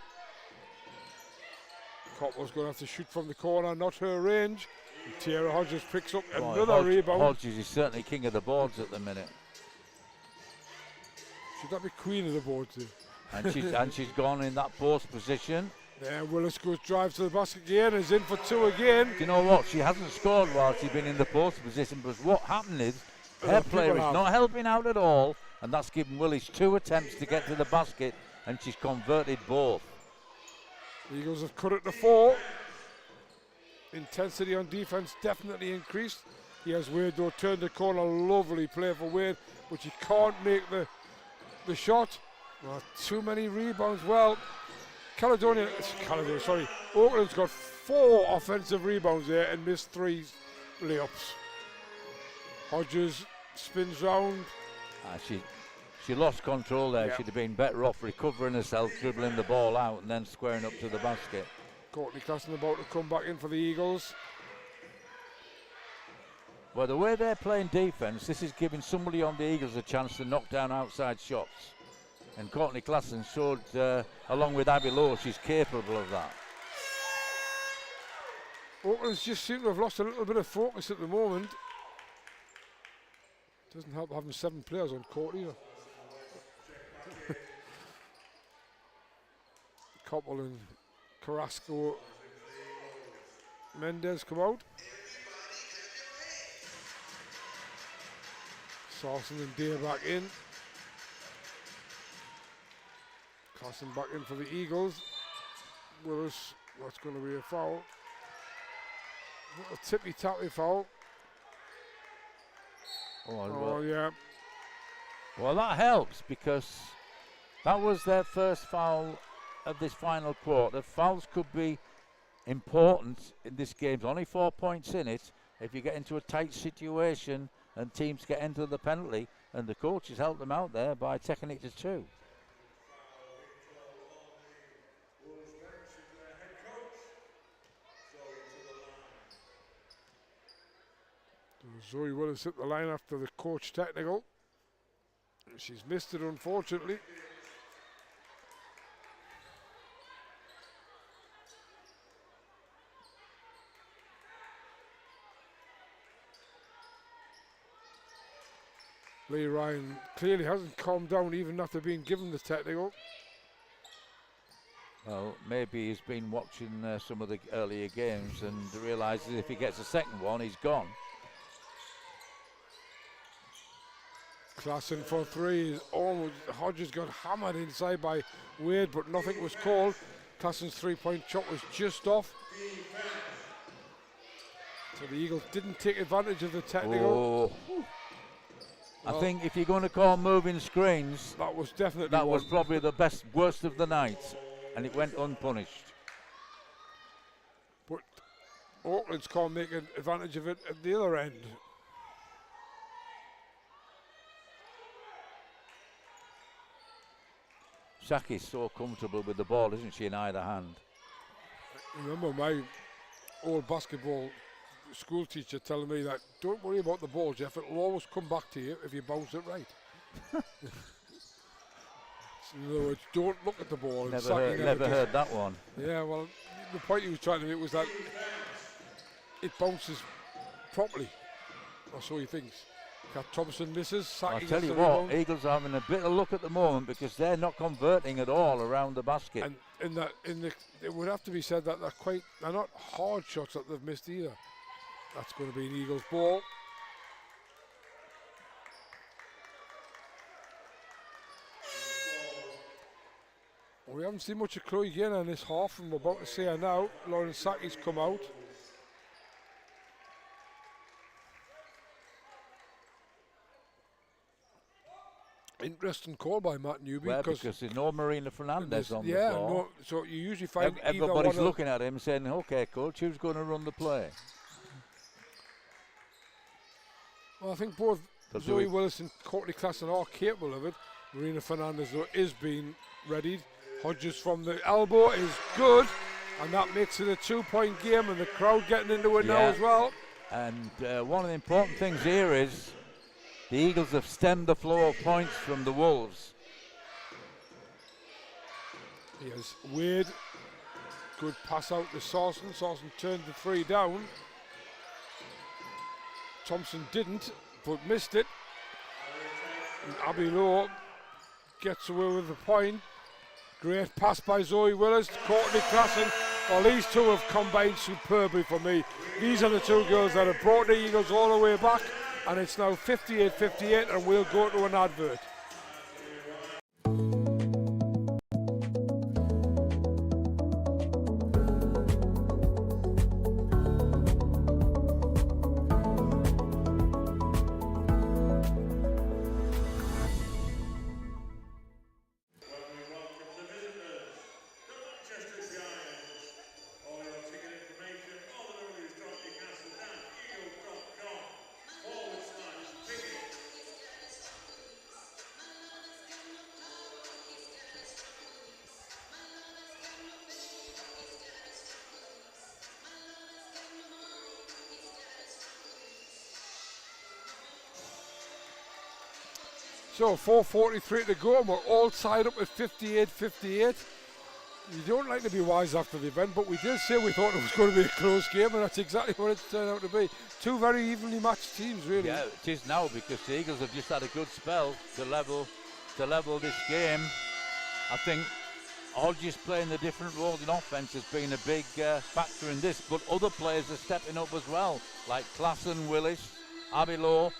Coppo's going to have to shoot from the corner, not her range. And Tierra Hodges picks up Boy, another rebound. Hodges is certainly king of the boards at the minute. Should that be queen of the board too? And she's gone in that post position. There, Willis goes, drives to the basket again, is in for 2 again. Do you know what? She hasn't scored while she's been in the post position, but what happened is her player is not helping out at all, and that's given Willis 2 attempts to get to the basket, and she's converted both. The Eagles have cut it to 4. Intensity on defense definitely increased. He has Wade though, turned the corner, lovely play for Wade, but he can't make the shot. Well, too many rebounds. Well, Oakland's got 4 offensive rebounds there and missed 3 layups. Hodges spins round. She lost control there. She'd have been better off recovering herself, dribbling the ball out, and then squaring up to the basket. Courtney Klassen about to come back in for the Eagles. Well, the way they're playing defense, this is giving somebody on the Eagles a chance to knock down outside shots. And Courtney Klassen showed, along with Abby Lowe, she's capable of that. Oakland's just seem to have lost a little bit of focus at the moment. Doesn't help having 7 players on court either. Koppel and Carrasco, Mendes come out. Sarson and Day back in. Carson back in for the Eagles. Willis, that's going to be a foul. A tippy-tappy foul. Oh, yeah. Well, that helps because that was their first foul of this final quarter. Fouls could be important in this game. There's only 4 points in it. If you get into a tight situation and teams get into the penalty, and the coaches helped them out there by taking it to 2. Zoe Willis hit the line after the coach technical. She's missed it, unfortunately. Lee Ryan clearly hasn't calmed down even after being given the technical. Well, maybe he's been watching some of the earlier games and realises if he gets a second one, he's gone. Klassen for 3. Almost Hodges got hammered inside by Wade, but nothing was called. Klassen's 3-point shot was just off. So the Eagles didn't take advantage of the technical. Oh. I think if you're going to call moving screens, that was definitely was probably the worst of the night, and it went unpunished. Oaklands can't make an advantage of it at the other end. Saki's so comfortable with the ball, isn't she, in either hand? Remember my old basketball school teacher telling me that don't worry about the ball, Jeff, it'll always come back to you if you bounce it right. In other words, don't look at the ball. Never heard that one. Yeah, well, the point he was trying to make was that it bounces properly. Or so he thinks. Cat Thompson misses. Saki I'll tell gets you the what, rebound. Eagles are having a bit of luck at the moment because they're not converting at all around the basket. And it would have to be said that they're not hard shots that they've missed either. That's going to be an Eagles ball. We haven't seen much of Chloe Gaynor in this half, and we're about to see her now. Lauren Saki's come out. Interesting call by Matt Newby. Well, because there's no Marina Fernandez on the floor. No, so you usually find everybody's looking at him saying, okay, coach, who's going to run the play? Well, I think both Zoe Willis and Courtney Klassen are capable of it. Marina Fernandez, though, is being readied. Hodges from the elbow is good, and that makes it a 2-point game, and the crowd getting into it now as well. And one of the important things here is the Eagles have stemmed the flow of points from the Wolves. Here's Wade. Good pass out to Sawson. Sawson turned the 3 down. Thompson didn't, but missed it. And Abby Lowe gets away with the point. Great pass by Zoe Willis. Courtney Klassen. Well, these two have combined superbly for me. These are the two girls that have brought the Eagles all the way back. And it's now 58-58, and we'll go to an advert. So 4:43 to go, and we're all tied up at 58-58. You don't like to be wise after the event, but we did say we thought it was going to be a close game, and that's exactly what it turned out to be. Two very evenly matched teams, really. Yeah, it is now, because the Eagles have just had a good spell to level this game. I think Hodges playing the different roles in offence has been a big factor in this, but other players are stepping up as well, like Klassen, Willis, Abby Lowe.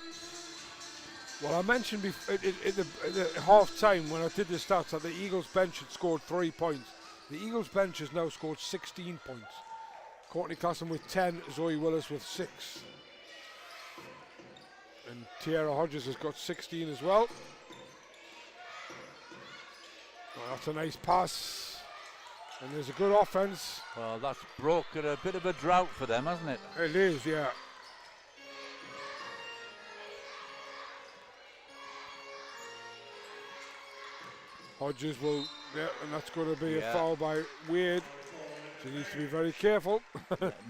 Well, I mentioned before, at the half-time when I did the stats that the Eagles bench had scored 3 points. The Eagles bench has now scored 16 points. Courtney Klassen with 10, Zoe Willis with 6. And Tiara Hodges has got 16 as well. Well, that's a nice pass. And there's a good offense. Well, that's broken a bit of a drought for them, hasn't it? It is, yeah. Hodges will, yeah, and that's going to be a foul by Wade. She needs to be very careful.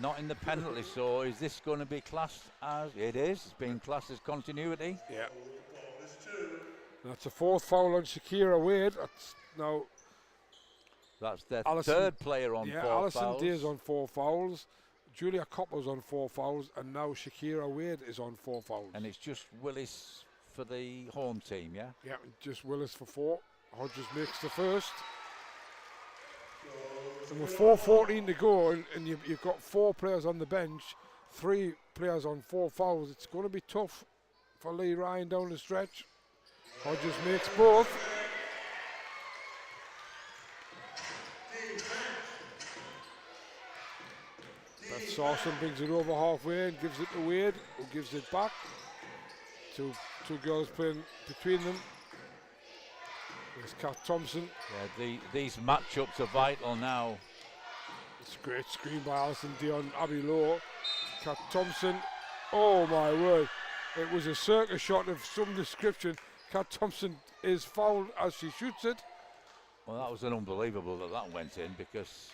Not in the penalty, so is this going to be classed as, it is, it's being classed as continuity? Yeah. That's a 4th foul on Shakira Wade. That's their Alison, 3rd player on 4 fouls. Alison Deer's on 4 fouls. Julia Copper's on 4 fouls, and now Shakira Wade is on 4 fouls. And it's just Willis for the home team, yeah? Yeah, just Willis for 4. Hodges makes the first. And with 4:14 to go, and you've got 4 players on the bench, 3 players on 4 fouls, it's going to be tough for Lee Ryan down the stretch. Hodges makes both. Beth Sawson brings it over halfway and gives it to Wade, who gives it back. Two girls playing between them. There's Kat Thompson. Yeah, these matchups are vital now. It's a great screen by Alison Day on Abby Lowe. Kat Thompson, oh my word. It was a circus shot of some description. Kat Thompson is fouled as she shoots it. Well, that was an unbelievable that went in, because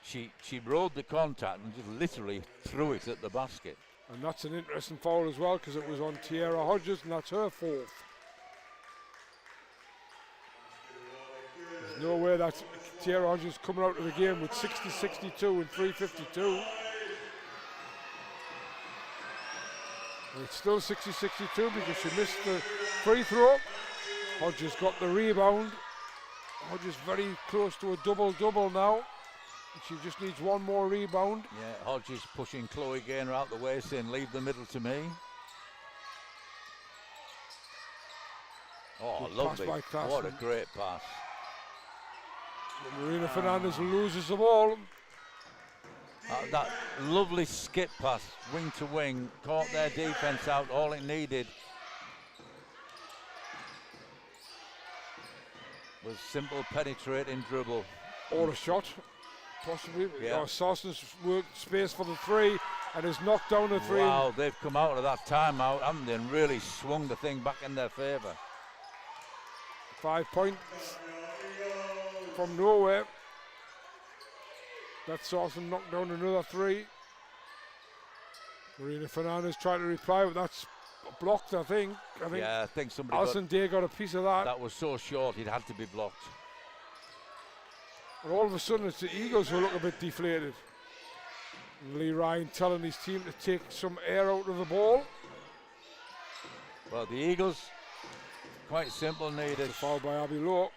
she rode the contact and just literally threw it at the basket. And that's an interesting foul as well, because it was on Tierra Hodges, and that's her fourth. There's no way that Tierra Hodges coming out of the game with 60-62 and 3:52. And it's still 60-62 because she missed the free throw. Hodges got the rebound. Hodges very close to a double-double now. She just needs one more rebound. Yeah, Hodges pushing Chloe Gaynor out the way, saying, leave the middle to me. Oh, Good lovely. pass by What a great pass. Marina Fernandez loses the ball. That lovely skip pass, wing to wing, caught their defense out, all it needed was simple penetrating dribble. Or a shot, possibly. Yeah. Sarson's worked space for the three and has knocked down the three. Wow, they've come out of that timeout, haven't they, and really swung the thing back in their favour. 5 points from nowhere. That Sarson knocked down another three. Marina Fernandez trying to reply, but that's blocked, I think. Yeah, I think somebody Alison Day got a piece of that. that was so short it had to be blocked. And all of a sudden it's the Eagles who look a bit deflated. And Lee Ryan telling his team to take some air out of the ball. Well, the Eagles, quite simple, need It's a foul by Abby Lowe.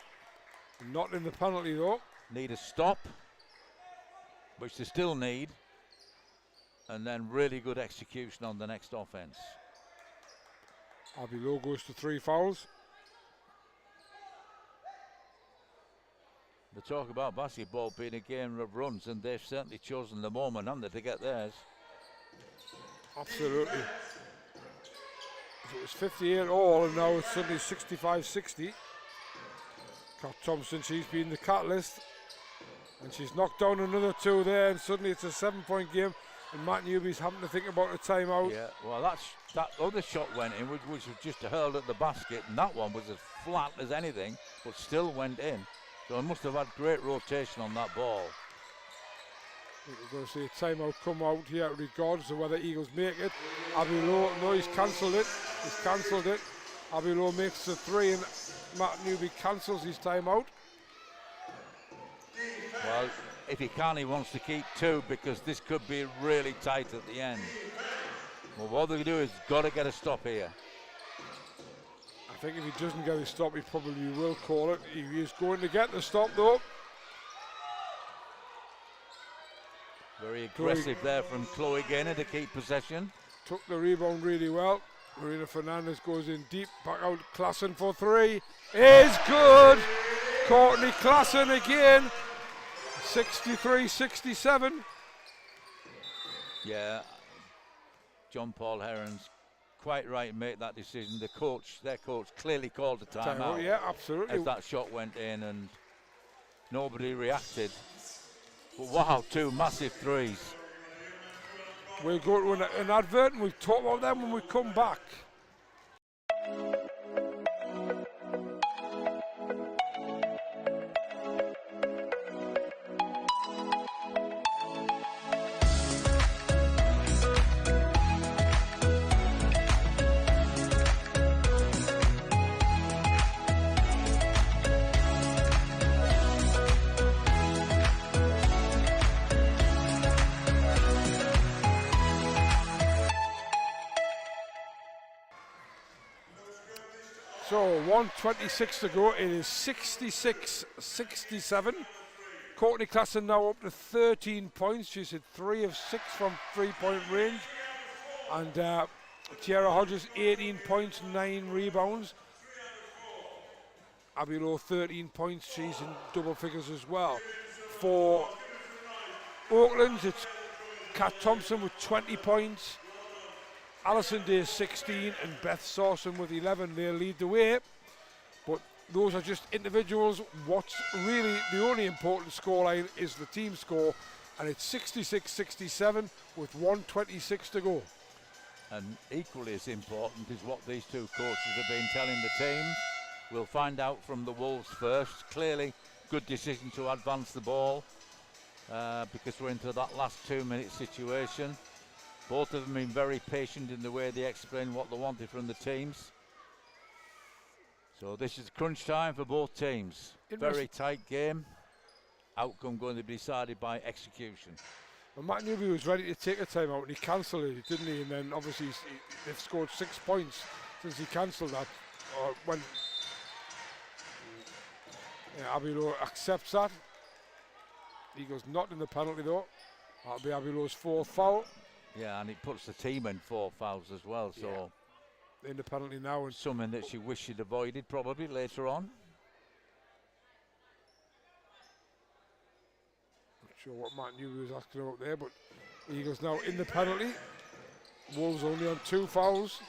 Not in the penalty though. need a stop, which they still need, and then really good execution on the next offense. Abby Lowe goes to 3 fouls. They talk about basketball being a game of runs, and they've certainly chosen the moment, haven't they, to get theirs. Absolutely. If it was 58 all and now it's suddenly 65-60. Kat Thompson, she's been the catalyst. And she's knocked down another 2 there, and suddenly it's a 7-point game. And Matt Newby's having to think about a timeout. Yeah, well, that other shot went in, which was just hurled at the basket, and that one was as flat as anything, but still went in. So I must have had great rotation on that ball. We're going to see a timeout come out here, regardless of whether Eagles make it. Abby Lowe, no, he's cancelled it. He's cancelled it. Abby Lowe makes the 3, and Matt Newby cancels his timeout. Well, if he can, he wants to keep 2, because this could be really tight at the end. Well, what they do is got to get a stop here. I think if he doesn't get a stop, he probably will call it. He is going to get the stop though. Very aggressive there from Chloe Gaynor to keep possession. Took the rebound really well. Marina Fernandez goes in deep, back out Klassen for 3. Is good! Courtney Klassen again. 63-67. Yeah, John Paul Heron's quite right to make that decision. Their coach clearly called a timeout. Yeah, absolutely. As that shot went in and nobody reacted. But wow, 2 massive threes. We'll go to an advert and we'll talk about them when we come back. So 1:26 to go. It is 66-67. Courtney Klassen now up to 13 points. She's hit 3 of 6 from 3-point range. And Tierra Hodges 18 points, 9 rebounds. Abby Lowe 13 points. She's in double figures as well. For Oaklands, it's Kat Thompson with 20 points. Alison Day 16 and Beth Sawson with 11. They lead the way. But those are just individuals. What's really the only important scoreline is the team score, and it's 66-67 with 1:26 to go. And equally as important is what these two coaches have been telling the teams. We'll find out from the Wolves first. Clearly, good decision to advance the ball because we're into that last 2-minute situation. Both of them been very patient in the way they explain what they wanted from the teams. So this is crunch time for both teams. Very tight game. Outcome going to be decided by execution. Well, Matt Newby was ready to take a timeout and he cancelled it, didn't he? And then obviously they've scored 6 points since he cancelled that. When Abilow accepts that. Eagles not in the penalty though. That'll be Abilow's 4th foul. Yeah, and it puts the team in 4 fouls as well. So in the penalty now, and something that she wished she'd avoided probably later on. Not sure what Matt Newby was asking about there, but Eagles now in the penalty. Wolves only on 2 fouls.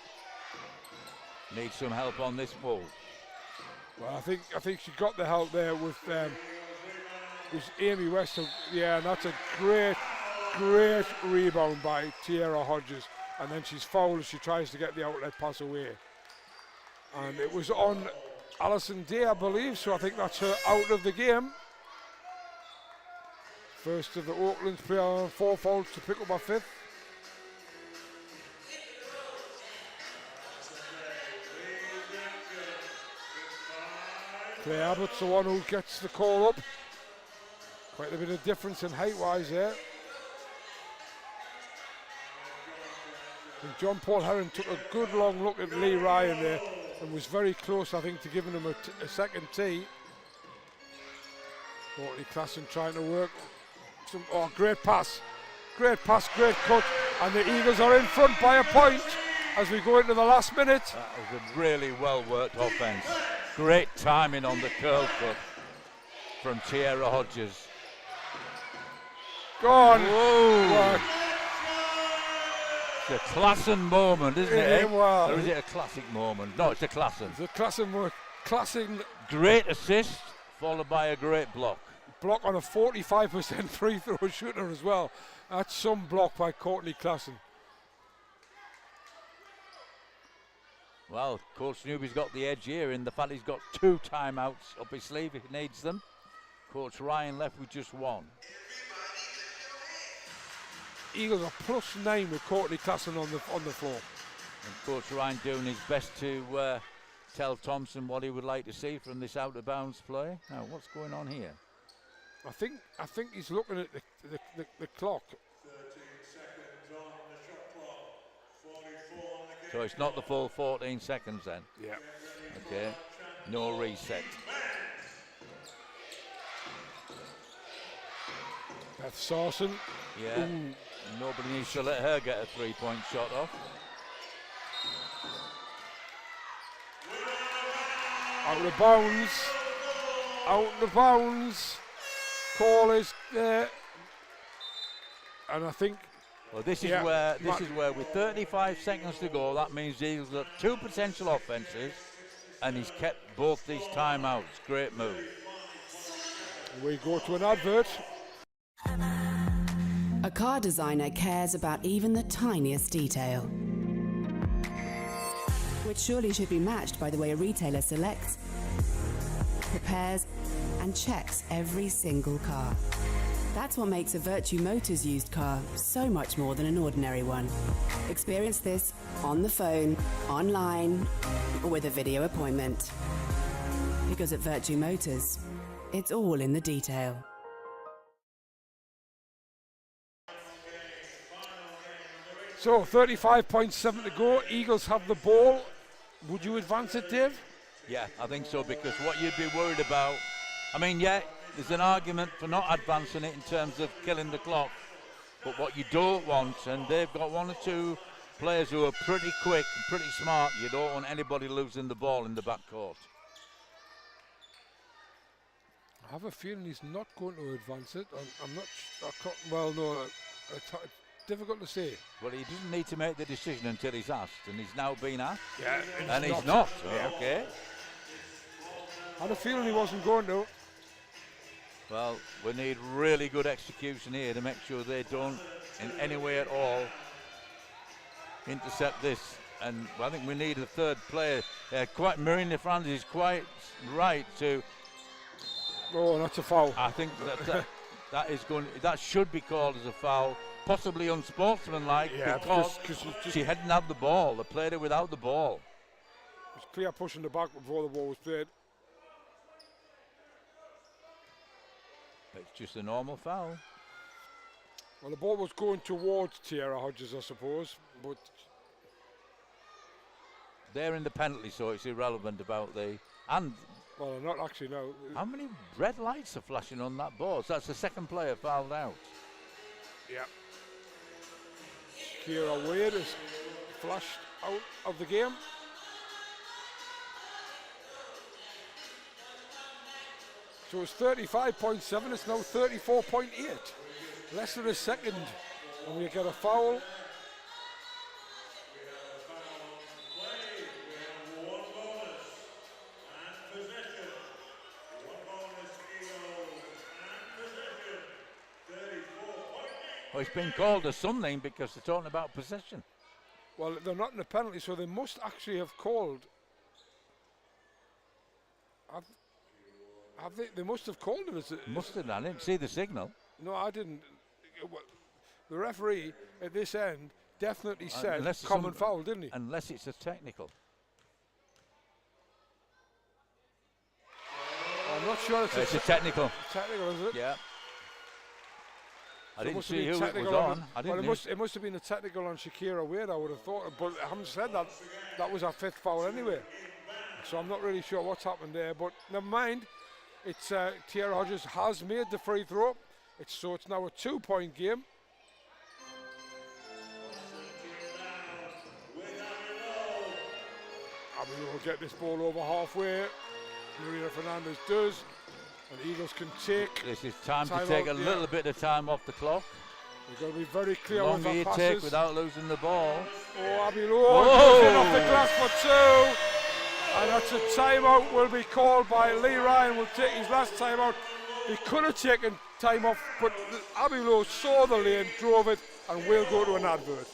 Need some help on this ball. Well, I think she got the help there with Amy West. Yeah, and that's a great rebound by Tierra Hodges. And then she's fouled as she tries to get the outlet pass away. And it was on Alison Day, I believe, so I think that's her out of the game. First of the Oaklands player on 4 fouls to pick up her 5th. Claire Abbott's the one who gets the call up. Quite a bit of difference in height-wise there. And John Paul Herron took a good long look at Lee Ryan there and was very close, I think, to giving him a second tee. Courtney Klassen trying to work. Great pass, great cut, and the Eagles are in front by a point as we go into the last minute. That was a really well-worked offense. Great timing on the curl cut from Tierra Hodges. Go on. Whoa. It's a Klassen moment, isn't it? Well, or is it a classic moment? No, it's a Klassen. It's a Klassen. Great assist, followed by a great block. Block on a 45% free throw shooter as well. That's some block by Courtney Klassen. Well, Coach Newby's got the edge here in the fact he's got 2 timeouts up his sleeve if he needs them. Coach Ryan left with just 1. Eagles are +9 with Courtney Klassen on the floor. And Coach Ryan doing his best to tell Thompson what he would like to see from this out of bounds play. Now, what's going on here? I think he's looking at the clock. 13 seconds on the shot clock. 44 on the game. So it's not the full 14 seconds then? Yeah. Okay, no reset. Beth Sarson. Yeah, Ooh. nobody needs to let her get a 3-point shot off. Out of bounds. Out of bounds. Call is there. And I think Well, this is where with 35 seconds to go, that means the Eagles got 2 potential offenses, and he's kept both these timeouts. Great move. we go to an advert. A car designer cares about even the tiniest detail, which surely should be matched by the way a retailer selects, prepares, and checks every single car. That's what makes a Virtue Motors used car so much more than an ordinary one. Experience this on the phone, online, or with a video appointment. Because at Virtue Motors, it's all in the detail. So 35.7 to go. Eagles have the ball. Would you advance it, Dave? Yeah, I think so, because what you'd be worried about, I mean, yeah, there's an argument for not advancing it in terms of killing the clock, but what you don't want, and they've got 1 or 2 players who are pretty quick and pretty smart, you don't want anybody losing the ball in the backcourt. I have a feeling he's not going to advance it. I'm not. Well, no. It's difficult to say. Well, he doesn't need to make the decision until he's asked, and he's now been asked. Yeah, and he's not. So, Yeah. okay. I had a feeling he wasn't going to. Well, we need really good execution here to make sure they don't, in any way at all, intercept this. And I think we need a third player. Marina Fernandez is quite right to. Oh, that's a foul. I think that should be called as a foul, possibly unsportsmanlike, because she hadn't had the ball. They played it without the ball. It's clear pushing the back before the ball was played. It's just a normal foul. Well, the ball was going towards Tierra Hodges, I suppose, but they're in the penalty, so it's irrelevant about the and. Well, not actually, no. How many red lights are flashing on that ball? So that's the second player fouled out. Yeah. Kira Wade is flashed out of the game. So it's 35.7, it's now 34.8. Less than a second, and we get a foul. Well, it's been called as something because they're talking about possession. Well, they're not in a penalty, so they must actually have called. Have they? They must have called it as a. Must have. I didn't see the signal. No, I didn't. The referee at this end definitely said Unless common foul, didn't he? Unless it's a technical. I'm not sure It's a technical. Technical, is it? Yeah. I So didn't see who it was on. on. Well, it must have been a technical on Shakira Wade, I would have thought. But having said that, that was our fifth foul anyway. So I'm not really sure what's happened there. But never mind. It's Tierra Hodges has made the free throw. It's now a 2-point game. I mean, we'll get this ball over halfway. Marina Fernandez does. And the Eagles can take. This is time to take a little bit of time off the clock. We've got to be very clear Longer with you our take passes. without losing the ball. Oh, Abby Lowe goes in off the glass for two. And that's a timeout will be called by Lee Ryan. Will take his last timeout. He could have taken time off, but Abby Lowe saw the lane, drove it, and will go to an advert.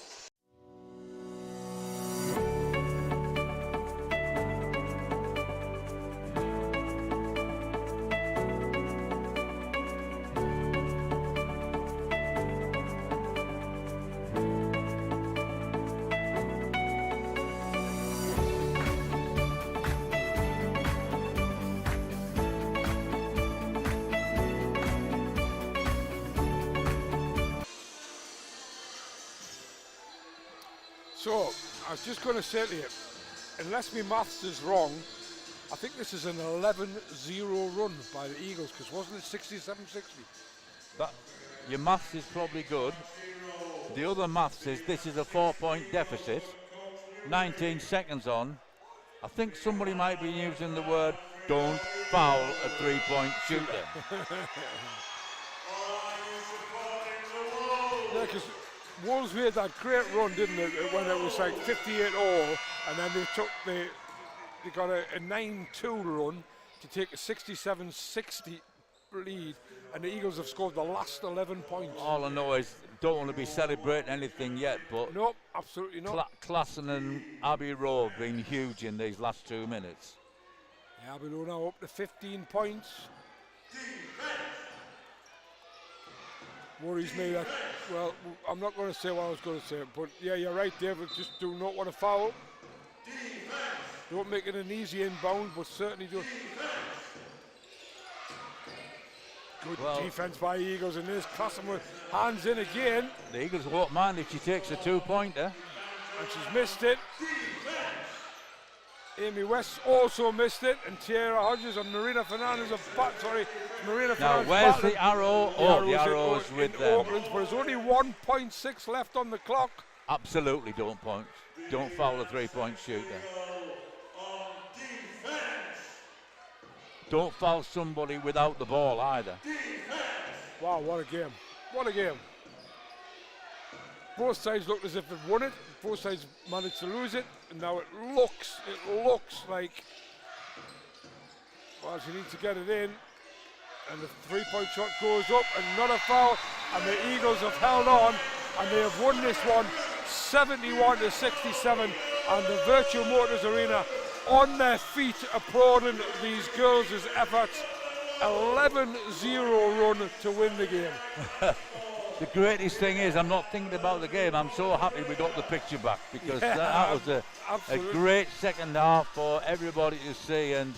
So, I was just going to say to you, unless my maths is wrong, I think this is an 11-0 run by the Eagles, because wasn't it 67-60? Your maths is probably good. The other maths is this is a 4-point deficit. 19 seconds on. I think somebody might be using the word don't foul a 3-point shooter. Yeah, because Wolves made that great run, didn't they, when it was like 58-all, and then they got a 9-2 run to take a 67-60 lead, and the Eagles have scored the last 11 points. All I know is don't want to be celebrating anything yet, but nope, absolutely not. Klassen and Abbey Rowe have been huge in these last 2 minutes. Yeah, Abbey Rowe now up to 15 points. Worries me that, well, I'm not going to say what I was going to say, but yeah, you're right, David. Just do not want to foul. Don't make it an easy inbound, but certainly don't. Good defense by Eagles, and there's Klassen with hands in again. The Eagles won't mind if she takes a 2-pointer. And she's missed it. Amy West also missed it, and Tierra Hodges and Marina Fernandez are back. Marina Fernandez. Now, where's the arrow? The arrow's with them. Oaklands, but there's only 1.6 left on the clock. Absolutely don't foul a 3-point shooter. Don't foul somebody without the ball either. Wow, what a game. What a game. Both sides looked as if they'd won it. Both sides managed to lose it. And now it looks like, Well, she needs to get it in. And the three-point shot goes up and not a foul. And the Eagles have held on and they have won this one 71-67. And the Virtual Motors Arena on their feet applauding these girls' efforts. 11-0 run to win the game. The greatest thing is I'm not thinking about the game. I'm so happy we got the picture back because that was a great second half for everybody to see. And,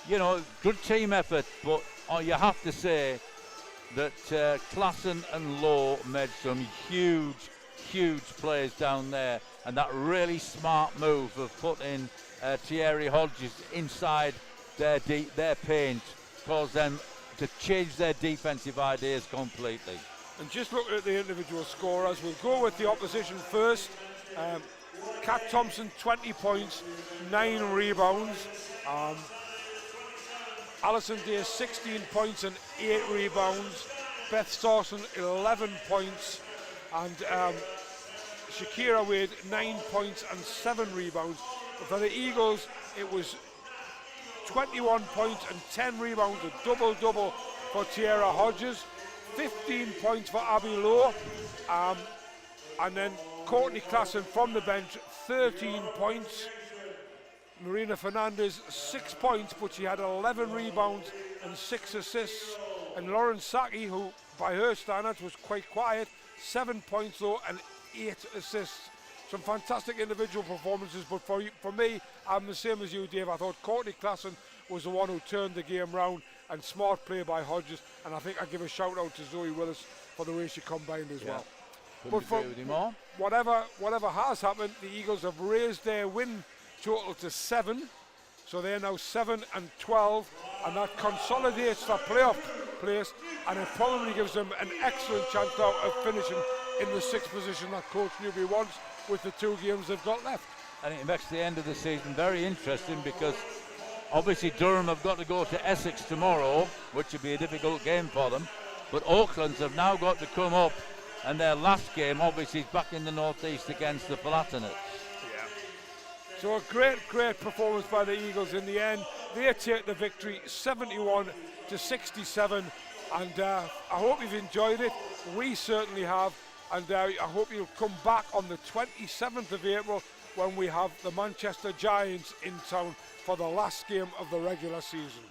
you know, good team effort, but you have to say that Klassen and Lowe made some huge plays down there. And that really smart move of putting Thierry Hodges inside their paint caused them to change their defensive ideas completely. And just looking at the individual scorers, we'll go with the opposition first. Kat Thompson, 20 points, 9 rebounds. Alison Day, 16 points and 8 rebounds. Beth Stawson, 11 points. And Shakira Wade, 9 points and 7 rebounds. But for the Eagles, it was 21 points and 10 rebounds, a double-double for Tierra Hodges. 15 points for Abby Lowe, and then Courtney Klassen from the bench, 13 points. Marina Fernandez, 6 points, but she had 11 rebounds and 6 assists. And Lauren Saki, who by her standards was quite quiet, 7 points though and 8 assists. Some fantastic individual performances, but for me, I'm the same as you, Dave. I thought Courtney Klassen was the one who turned the game round, and smart play by Hodges, and I think I give a shout out to Zoe Willis for the way she combined as well. But for whatever has happened, the Eagles have raised their win total to 7, so they're now 7-12, and that consolidates their playoff place, and it probably gives them an excellent chance now of finishing in the 6th position that Coach Newby wants with the 2 games they've got left. And it makes the end of the season very interesting because obviously Durham have got to go to Essex tomorrow, which will be a difficult game for them. But Oaklands have now got to come up, and their last game obviously is back in the northeast against the Palatinates. Yeah. So a great performance by the Eagles in the end. They take the victory 71-67, and I hope you've enjoyed it. We certainly have, and I hope you'll come back on the 27th of April when we have the Manchester Giants in town for the last game of the regular season.